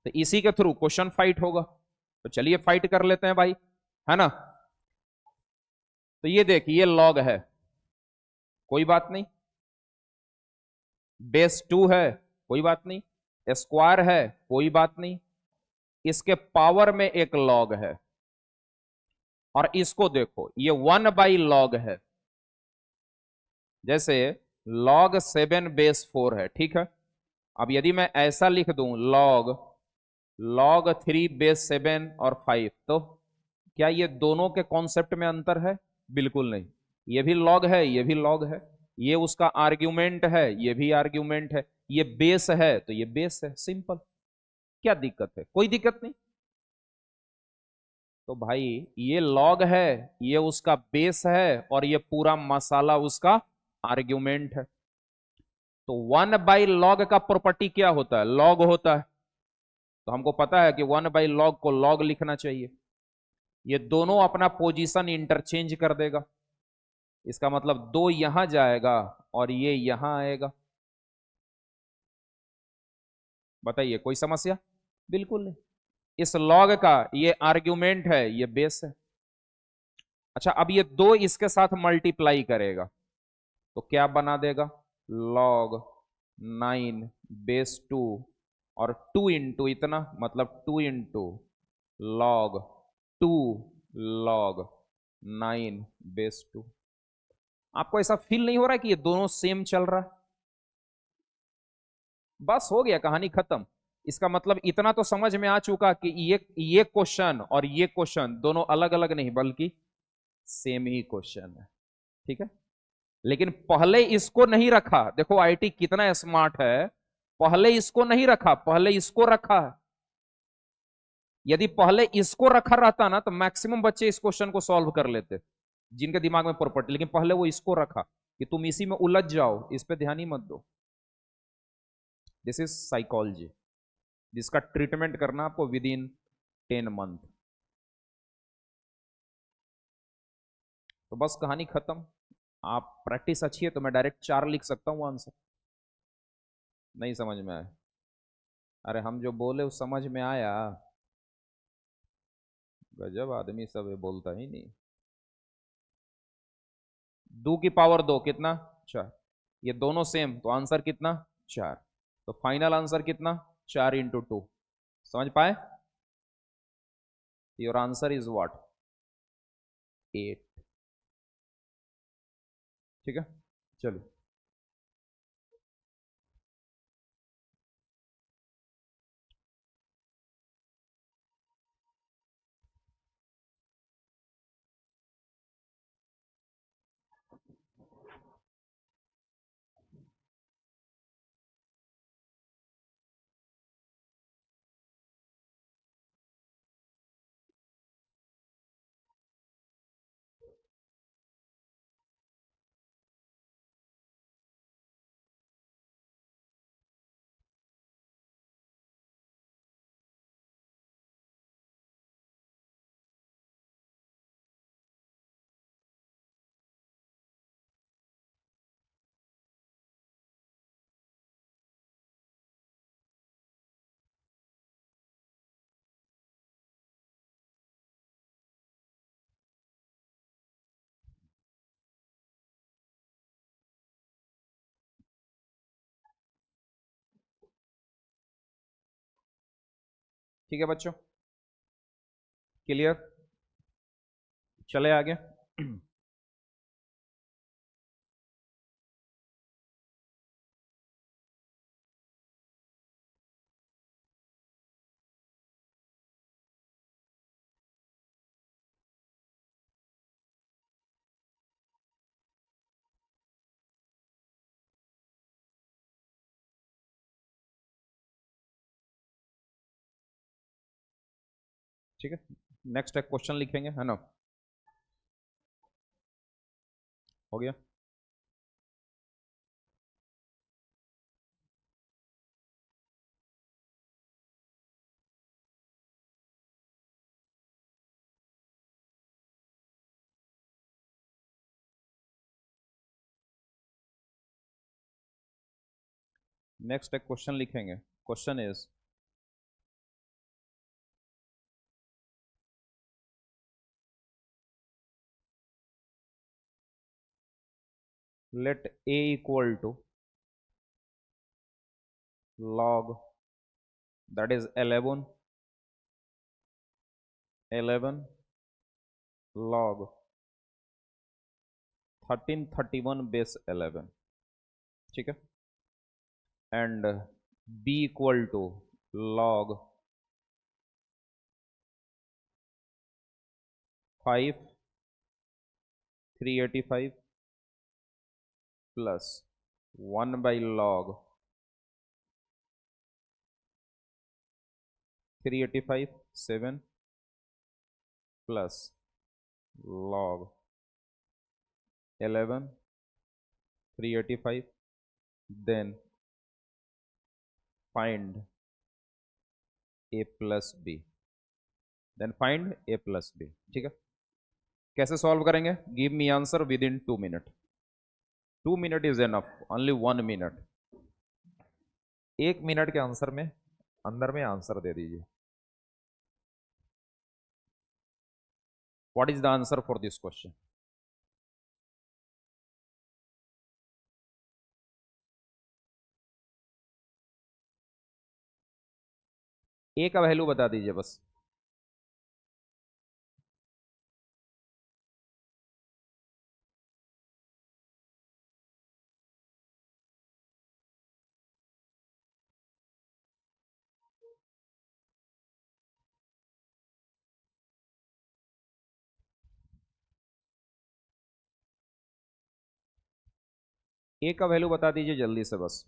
तो इसी के थ्रू क्वेश्चन फाइट होगा। तो चलिए फाइट कर लेते हैं भाई, है ना? तो ये देखिए, ये लॉग है, कोई बात नहीं। बेस 2 है, कोई बात नहीं। स्क्वायर है, कोई बात नहीं। इसके पावर में एक लॉग है, और इसको देखो ये 1/log है। जैसे log 7 बेस 4 है, ठीक है। अब यदि मैं ऐसा लिख दूं log 3 बेस 7 और 5, तो क्या ये दोनों के कॉन्सेप्ट में अंतर है? बिल्कुल नहीं। ये भी लॉग है, ये भी लॉग है। ये उसका आर्ग्यूमेंट है, ये भी आर्ग्यूमेंट है। ये बेस है तो ये बेस है, सिंपल। क्या दिक्कत है? कोई दिक्कत नहीं। तो भाई ये लॉग है, ये उसका बेस है, और ये पूरा मसाला उसका आर्ग्यूमेंट है। तो 1/log का प्रॉपर्टी क्या होता है? लॉग होता है। तो हमको पता है कि 1/log को लॉग लिखना चाहिए। ये दोनों अपना पोजीशन इंटरचेंज कर देगा। इसका मतलब 2 यहां जाएगा और ये यहां आएगा। बताइए कोई समस्या? बिल्कुल नहीं। इस लॉग का ये आर्ग्यूमेंट है, ये बेस है। अच्छा, अब ये 2 इसके साथ मल्टीप्लाई करेगा तो क्या बना देगा? log 9 बेस 2 और 2 इंटू इतना, मतलब 2 इंटू log 2 log 9 बेस 2। आपको ऐसा फील नहीं हो रहा है कि ये दोनों सेम चल रहा है? बस हो गया, कहानी खत्म। इसका मतलब इतना तो समझ में आ चुका कि ये क्वेश्चन और ये क्वेश्चन दोनों अलग अलग नहीं बल्कि सेम ही क्वेश्चन है। ठीक है, लेकिन पहले इसको नहीं रखा। देखो आईटी कितना स्मार्ट है, पहले इसको नहीं रखा, पहले इसको रखा है। यदि पहले इसको रखा रहता ना तो मैक्सिमम बच्चे इस क्वेश्चन को सॉल्व कर लेते जिनके दिमाग में प्रॉपर्टी, लेकिन पहले वो इसको रखा कि तुम इसी में उलझ जाओ, इस पे ध्यान ही मत दो। दिस इज साइकोलॉजी, जिसका ट्रीटमेंट करना आपको विद इन 10 मंथ। तो बस कहानी खत्म। आप प्रैक्टिस अच्छी है तो मैं डायरेक्ट 4 लिख सकता हूं आंसर। नहीं समझ में आया? अरे हम जो बोले वो समझ में आया? गजब आदमी सब है, बोलता ही नहीं। 2 की पावर 2 कितना? 4। ये दोनों सेम तो आंसर कितना? 4। तो फाइनल आंसर कितना? 4 × 2। समझ पाए? Your answer is what? 8। ठीक है, चलो। ठीक है बच्चों, क्लियर? चले आगे। ठीक है, नेक्स्ट एक क्वेश्चन लिखेंगे, है ना? हो गया। नेक्स्ट एक क्वेश्चन लिखेंगे। Question is, let a equal to log, that is 11 log 1331 base 11। ठीक है, and b equal to log 5 385 plus 1/log 385 7 plus log 11 385, then find a plus b, then find a plus b. ठीक है, कैसे solve करेंगे? Give me answer within 2 minute. 2 minute is enough, only 1 minute. 1 minute के answer में अंदर में answer दे दीजिए। What is the answer for this question? A का वैल्यू बता दीजिए बस। ए का वैल्यू बता दीजिए जल्दी से बस।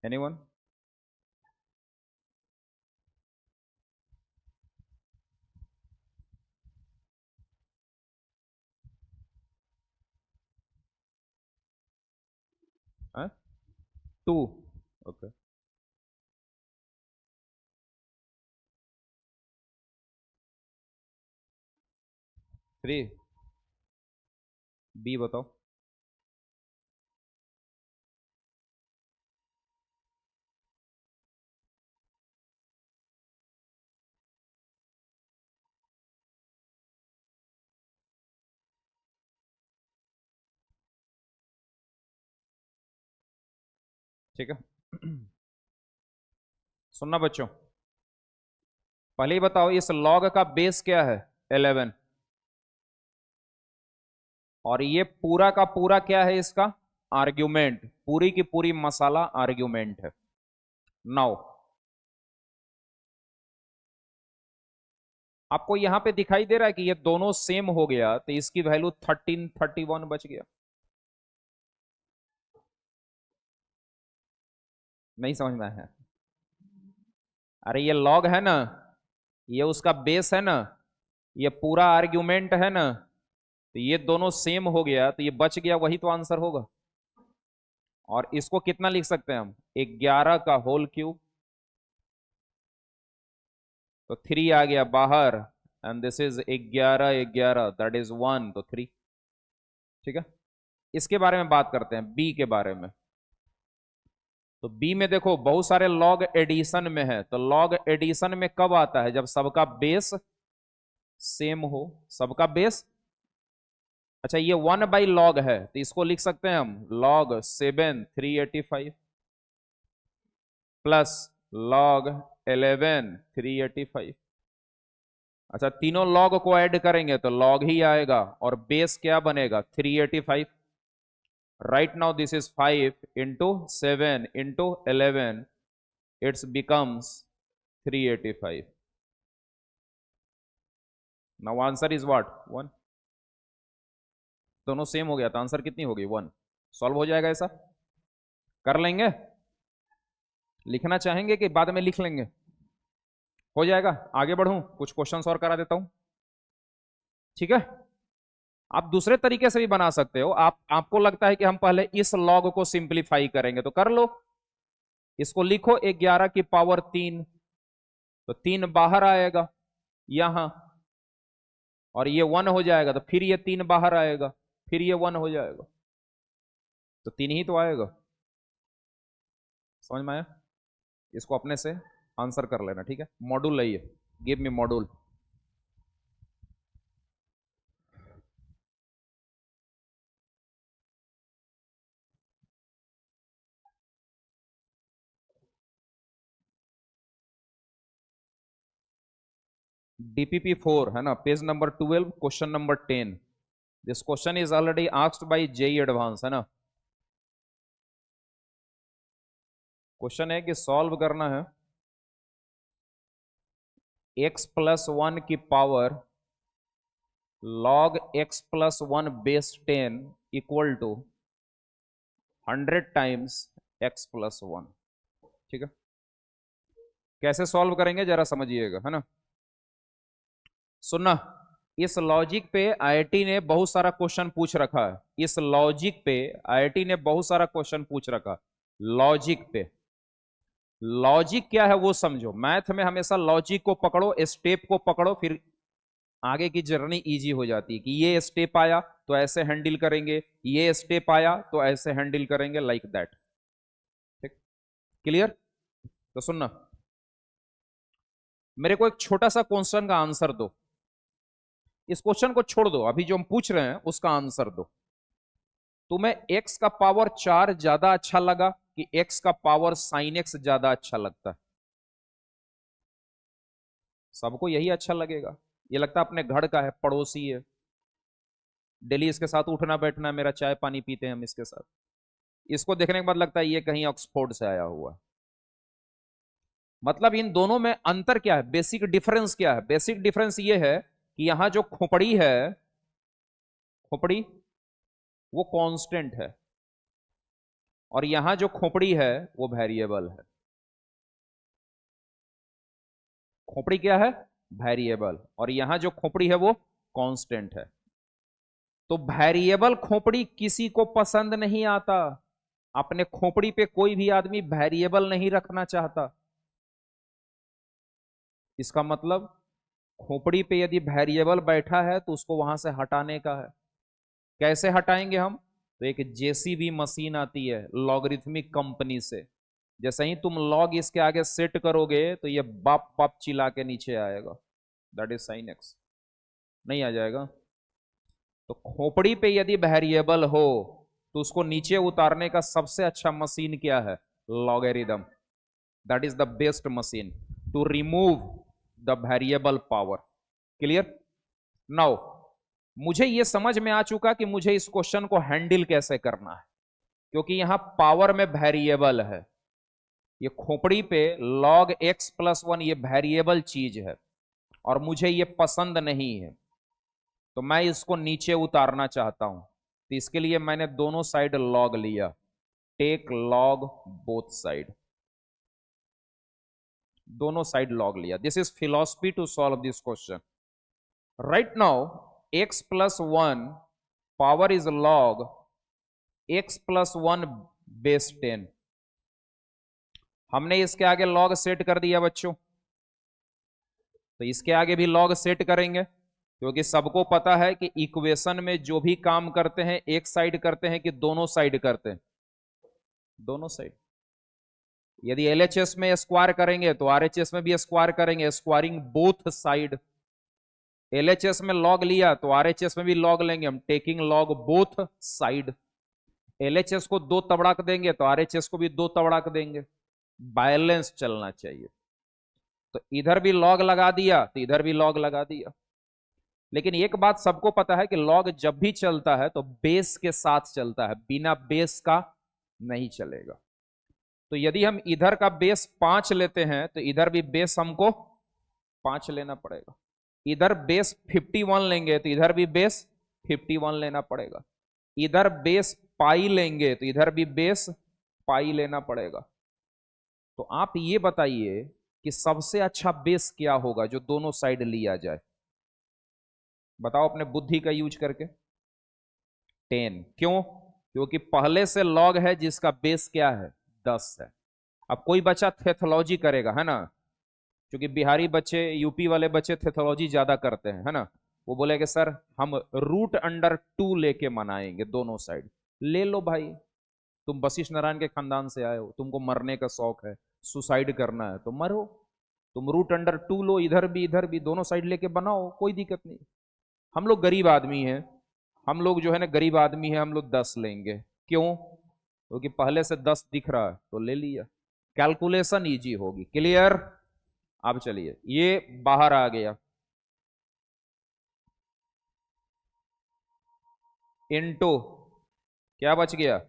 एनीवन? 2। ओके। 3। बी बताओ। ठीक है। सुनना बच्चों, पहले ही बताओ इस लॉग का बेस क्या है? 11। और ये पूरा का पूरा क्या है इसका? आर्ग्यूमेंट। पूरी की पूरी मसाला आर्ग्यूमेंट है। नाउ आपको यहां पे दिखाई दे रहा है कि ये दोनों सेम हो गया, तो इसकी वैल्यू 1331 बच गया। नहीं समझ में है? अरे ये लॉग है ना, ये उसका बेस है ना, ये पूरा आर्ग्यूमेंट है ना, तो ये दोनों सेम हो गया, तो ये बच गया, वही तो आंसर होगा। और इसको कितना लिख सकते हैं हम? 11 का होल क्यूब। तो 3 आ गया बाहर, and this is 11 11, that is 1, तो 3। ठीक है। इसके बारे में बात करते हैं, बी के बारे में। तो बी में देखो बहुत सारे लॉग एडिशन में है, तो लॉग एडिशन में कब आता है? जब सबका बेस सेम हो। सबका बेस, अच्छा ये 1/log है, तो इसको लिख सकते हैं हम log 7 385 प्लस log 11 385। अच्छा तीनों लॉग को ऐड करेंगे तो लॉग ही आएगा, और बेस क्या बनेगा? 385। Right now this is 5 into 7 into 11, it's becomes 385। Now answer is what? 1। दोनों सेम हो गया, तो आंसर कितनी होगी? 1। सॉल्व हो जाएगा ऐसा? कर लेंगे? लिखना चाहेंगे कि बाद में लिख लेंगे? हो जाएगा। आगे बढ़ूं, कुछ क्वेश्चंस और करा देता हूं। ठीक है। आप दूसरे तरीके से भी बना सकते हो। आपको लगता है कि हम पहले इस लॉग को सिंप्लीफाई करेंगे, तो कर लो। इसको लिखो 11 की पावर 3, तो 3 बाहर आएगा यहां, और ये 1 हो जाएगा, तो फिर ये 3 बाहर आएगा, फिर ये 1 हो जाएगा, तो 3 ही तो आएगा। समझ में आया? इसको अपने से आंसर कर लेना। ठीक है, मॉड्यूल लाइए, गिव मी मॉड्यूल। DPP 4 है ना, page number 12, question number 10। This question is already asked by JEE advance, है ना। क्वेश्चन है कि सॉल्व करना है x+1 की power log x+1 base 10 equal to 100 times x+1। ठीक है, कैसे सॉल्व करेंगे जरा समझिएगा, है ना। सुनना, इस लॉजिक पे आईआईटी ने बहुत सारा क्वेश्चन पूछ रखा है। इस लॉजिक पे आईआईटी ने बहुत सारा क्वेश्चन पूछ रखा। लॉजिक पे, लॉजिक क्या है वो समझो। मैथ में हमेशा लॉजिक को पकड़ो, स्टेप को पकड़ो, फिर आगे की जर्नी इजी हो जाती है कि ये स्टेप आया तो ऐसे हैंडल करेंगे, ये स्टेप आया तो ऐसे हैंडल करेंगे, लाइक दैट। ठीक, क्लियर? तो सुनना, मेरे को एक छोटा सा क्वेश्चन का आंसर दो। इस क्वेश्चन को छोड़ दो, अभी जो हम पूछ रहे हैं उसका आंसर दो। तुम्हें x⁴ ज्यादा अच्छा लगा कि x⁴sin x ज्यादा अच्छा लगता है? सबको यही अच्छा लगेगा। ये लगता है अपने घर का है, पड़ोसी है, डेली इसके साथ उठना बैठना, मेरा चाय पानी पीते हैं हम इसके साथ। इसको देखने के बाद लगता है ये कहीं ऑक्सफोर्ड से आया हुआ है। मतलब इन दोनों में अंतर क्या है, बेसिक डिफरेंस क्या है? बेसिक डिफरेंस ये है कि यहां जो खोपड़ी है, खोपड़ी वो कांस्टेंट है, और यहां जो खोपड़ी है वो वेरिएबल है। खोपड़ी क्या है? वेरिएबल, और यहां जो खोपड़ी है वो कांस्टेंट है। तो वेरिएबल खोपड़ी किसी को पसंद नहीं आता। अपने खोपड़ी पे कोई भी आदमी वेरिएबल नहीं रखना चाहता। इसका मतलब खोपड़ी पे यदि वेरिएबल बैठा है तो उसको वहां से हटाने का है। कैसे हटाएंगे हम? तो एक जेसीबी मशीन आती है लॉगरिथमिक कंपनी से। जैसे ही तुम लॉग इसके आगे सेट करोगे तो ये बाप बाप चिल्ला के नीचे आएगा। That is sine x. नहीं आ जाएगा? तो खोपड़ी पे यदि वेरिएबल हो तो उसको नीचे उतारने का सबसे अच्छा मशीन क्या है? Logarithm. That is the best machine to remove the variable power. Clear? Now मुझे यह समझ में आ चुका कि मुझे इस क्वेश्चन को हैंडल कैसे करना है, क्योंकि यहां पावर में वेरिएबल है। ये खोपड़ी पे log x प्लस 1 ये वेरिएबल चीज है और मुझे ये पसंद नहीं है, तो मैं इसको नीचे उतारना चाहता हूं। तो इसके लिए मैंने दोनों साइड log लिया। टेक log बोथ साइड, दोनों साइड log लिया। This is philosophy to solve this question. Right now x plus 1 power is log x plus 1 base 10। हमने इसके आगे log सेट कर दिया बच्चों, तो इसके आगे भी log सेट करेंगे, क्योंकि सबको पता है कि इक्वेशन में जो भी काम करते हैं एक साइड करते हैं कि दोनों साइड करते हैं? दोनों साइड। यदि एलएचएस में स्क्वायर करेंगे तो आरएचएस में भी स्क्वायर करेंगे, स्क्वायरिंग बोथ साइड। एलएचएस में log लिया तो आरएचएस में भी log लेंगे हम, taking log both side. LHS को 2 तबड़ाक देंगे तो आरएचएस को भी 2 तबड़ाक देंगे। बैलेंस चलना चाहिए। तो इधर भी log लगा दिया तो इधर भी log लगा दिया। लेकिन एक बात सबको पता है कि log जब भी चलता है तो बेस के साथ चलता है, बिना बेस का नहीं चलेगा। तो यदि हम इधर का बेस 5 लेते हैं तो इधर भी बेस हमको 5 लेना पड़ेगा। इधर बेस 51 लेंगे तो इधर भी बेस 51 लेना पड़ेगा। इधर बेस पाई लेंगे तो इधर भी बेस पाई लेना पड़ेगा। तो आप ये बताइए कि सबसे अच्छा बेस क्या होगा जो दोनों साइड लिया जाए? बताओ अपने बुद्धि का यूज करके। 10। क्यों? क्योंकि पहले से log है जिसका बेस क्या है? 10 है। अब कोई बच्चा थेथोलॉजी करेगा, है ना, क्योंकि बिहारी बच्चे, यूपी वाले बच्चे थेथोलॉजी ज्यादा करते हैं, है ना। वो बोलेगे सर हम √2 लेके मनाएंगे दोनों साइड। ले लो भाई, तुम वशिष्ठ नारायण के खानदान से आए हो, तुमको मरने का शौक है, सुसाइड करना है तो मरो। तुम √2 लो, इधर भी दोनों साइड लेके बनाओ, कोई दिक्कत नहीं। हम लोग गरीब आदमी हैं, हम लोग जो है ना गरीब आदमी है, हम लोग 10 लेंगे। क्यों? क्योंकि पहले से 10 दिख रहा है तो ले लिया, कैलकुलेशन इजी होगी। क्लियर? अब चलिए ये बाहर आ गया, इनटू क्या बच गया?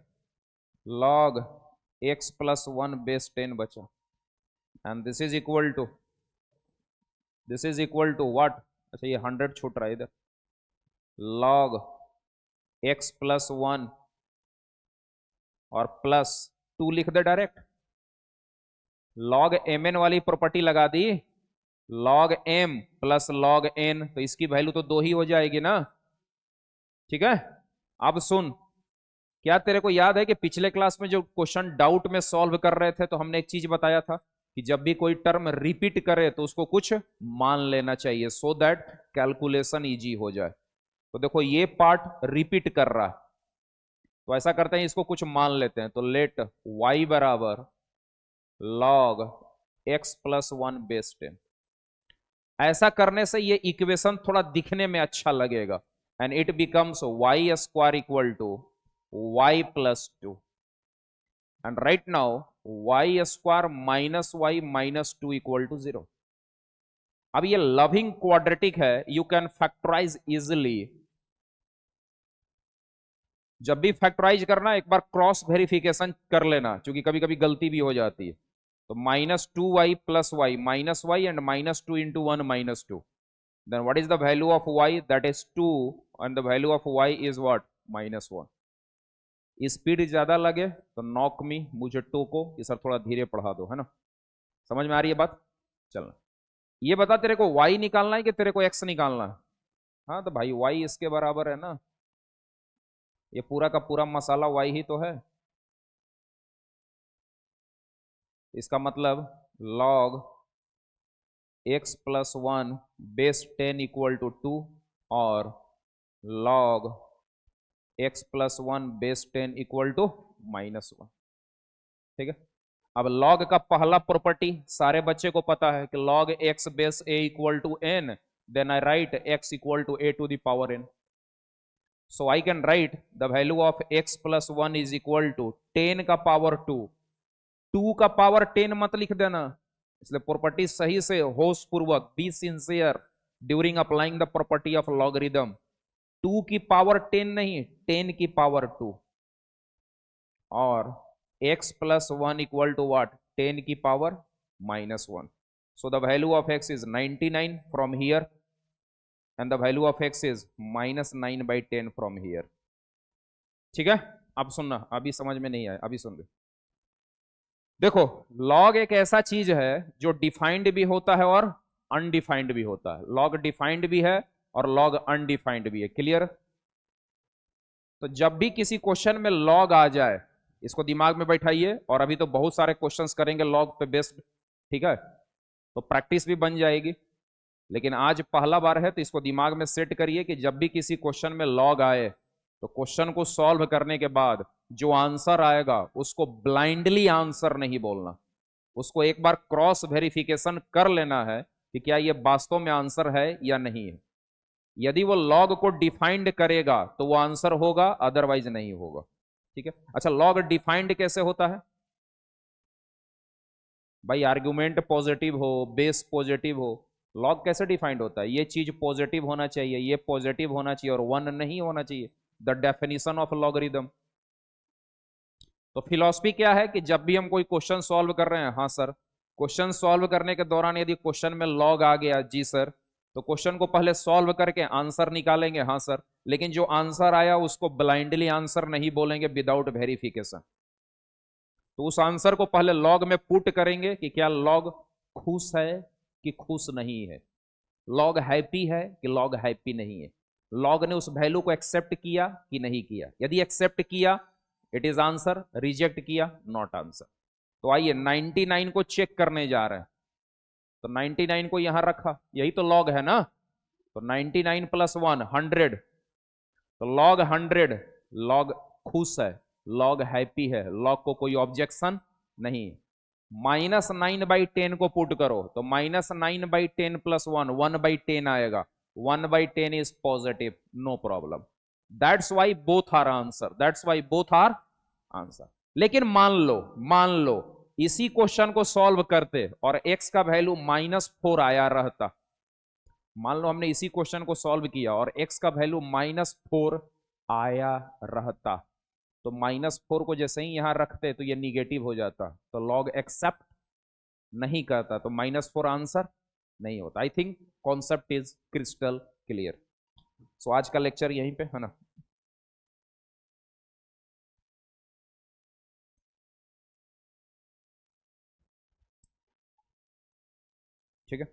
log x प्लस 1 बेस 10 बचा। And this is equal to, this is equal to what? अच्छा ये 100 छूट रहा है इधर। log x प्लस 1 और प्लस 2 लिख दे डायरेक्ट। log mn वाली प्रॉपर्टी लगा दी, log m plus log n, तो इसकी वैल्यू तो 2 ही हो जाएगी ना। ठीक है? अब सुन, क्या तेरे को याद है कि पिछले क्लास में जो क्वेश्चन डाउट में सॉल्व कर रहे थे तो हमने एक चीज बताया था कि जब भी कोई टर्म रिपीट करे तो उसको कुछ मान लेना चाहिए, सो दैट कैलकुलेशन इजी हो जाए। तो देखो ये पार्ट रिपीट कर रहा है, तो ऐसा करते हैं इसको कुछ मान लेते हैं। तो लेट y बराबर log x प्लस 1 बेस 10। ऐसा करने से ये इक्वेशन थोड़ा दिखने में अच्छा लगेगा, and it becomes y square equal to y plus 2। And right now y square minus y minus 2 equal to 0। अब ये लविंग क्वाड्रेटिक है, यू कैन फैक्टराइज इजिली। जब भी फैक्टराइज करना एक बार क्रॉस वेरिफिकेशन कर लेना, क्योंकि कभी कभी गलती भी हो जाती है। तो -2y plus y, minus y and -2 into 1 -2. Then what is the value of y? That is 2 and the value of y is what? -1. Speed ज्यादा लगे तो नॉक मी, मुझे टोको कि सर थोड़ा धीरे पढ़ा दो, है ना? समझ में आ रही है बात? चलना, ये बता तेरे को y निकालना है कि तेरे को x निकालना है? हाँ तो भाई y इसके बराबर है ना, ये पूरा का पूरा मसाला y ही तो है। इसका मतलब log x plus 1 base 10 equal to 2 और log x plus 1 base 10 equal to -1। ठीक है, अब log का पहला प्रॉपर्टी सारे बच्चे को पता है कि log x बेस a equal to n, then I write x equal to a to the power n। So I can write the value of x plus 1 is equal to 10 का पावर 2, 2 का power 10 मत लिख देना, इसलिए property सही से होश पूर्वक, be sincere during applying the property of logarithm. 2 की पावर 10 नहीं, 10 की पावर 2 और x plus 1 equal to what? 10 की power -1। So the value of x is 99 from here and the value of x is -9/10 from here। ठीक है, अब सुनना, अभी समझ में नहीं आया, अभी सुन लो। देखो log एक ऐसा चीज है जो डिफाइंड भी होता है और अनडिफाइंड भी होता है। log डिफाइंड भी है और log अनडिफाइंड भी है। क्लियर? तो जब भी किसी क्वेश्चन में log आ जाए, इसको दिमाग में बैठाइए, और अभी तो बहुत सारे क्वेश्चंस करेंगे log पे बेस्ड, ठीक है, तो प्रैक्टिस भी बन जाएगी। लेकिन आज पहला बार है तो इसको दिमाग में सेट करिए कि जब भी किसी क्वेश्चन में लॉग आए तो क्वेश्चन को सॉल्व करने के बाद जो आंसर आएगा उसको ब्लाइंडली आंसर नहीं बोलना, उसको एक बार क्रॉस वेरिफिकेशन कर लेना है कि क्या ये वास्तव में आंसर है या नहीं है। यदि वो लॉग को डिफाइंड करेगा तो वो आंसर होगा, अदरवाइज नहीं होगा। ठीक है, अच्छा लॉग डिफाइंड कैसे होता है भाई? आर्गुमेंट पॉजिटिव हो, बेस पॉजिटिव हो, लॉग कैसे डिफाइंड होता है? ये चीज पॉजिटिव होना चाहिए, ये पॉजिटिव होना चाहिए और 1 नहीं होना चाहिए, द डेफिनेशन ऑफ लॉगरिदम। तो फिलॉसफी क्या है कि जब भी हम कोई क्वेश्चन सॉल्व कर रहे हैं, हाँ सर, क्वेश्चन सॉल्व करने के दौरान यदि क्वेश्चन में लॉग आ गया, जी सर, तो क्वेश्चन को पहले सॉल्व करके आंसर निकालेंगे, हाँ सर, लेकिन जो आंसर आया उसको ब्लाइंडली आंसर नहीं बोलेंगे विदाउट वेरिफिकेशन। तो उस आंसर को पहले लॉग में पुट करेंगे कि क्या लॉग खुश है कि खुश नहीं है, लॉग हैप्पी है कि लॉग हैप्पी नहीं है, लॉग ने उस वैल्यू को एक्सेप्ट किया कि नहीं किया। यदि एक्सेप्ट किया इट इज आंसर, रिजेक्ट किया नॉट आंसर। तो आइए 99 को चेक करने जा रहे हैं, तो 99 को यहां रखा, यही तो लॉग है ना, तो 99 प्लस 1 100, तो लॉग 100, लॉग खुश है, लॉग हैप्पी है, लॉग को कोई ऑब्जेक्शन नहीं। -9/10 को पुट करो तो -9/10 प्लस 1 1/10 आएगा, 1/10 is positive, no problem, that's why both are answer, that's why both are answer. लेकिन मान लो इसी क्वेश्चन को सॉल्व करते और x का वैल्यू -4 आया रहता, मान लो हमने इसी क्वेश्चन को सॉल्व किया और x का वैल्यू -4 आया रहता, तो -4 को जैसे ही यहां रखते तो ये निगेटिव हो जाता, तो लॉग एक्सेप्ट नहीं करता, तो -4 आंसर नहीं होता। I think concept is crystal clear. So आज का लेक्चर यहीं पे है ना। ठीक है।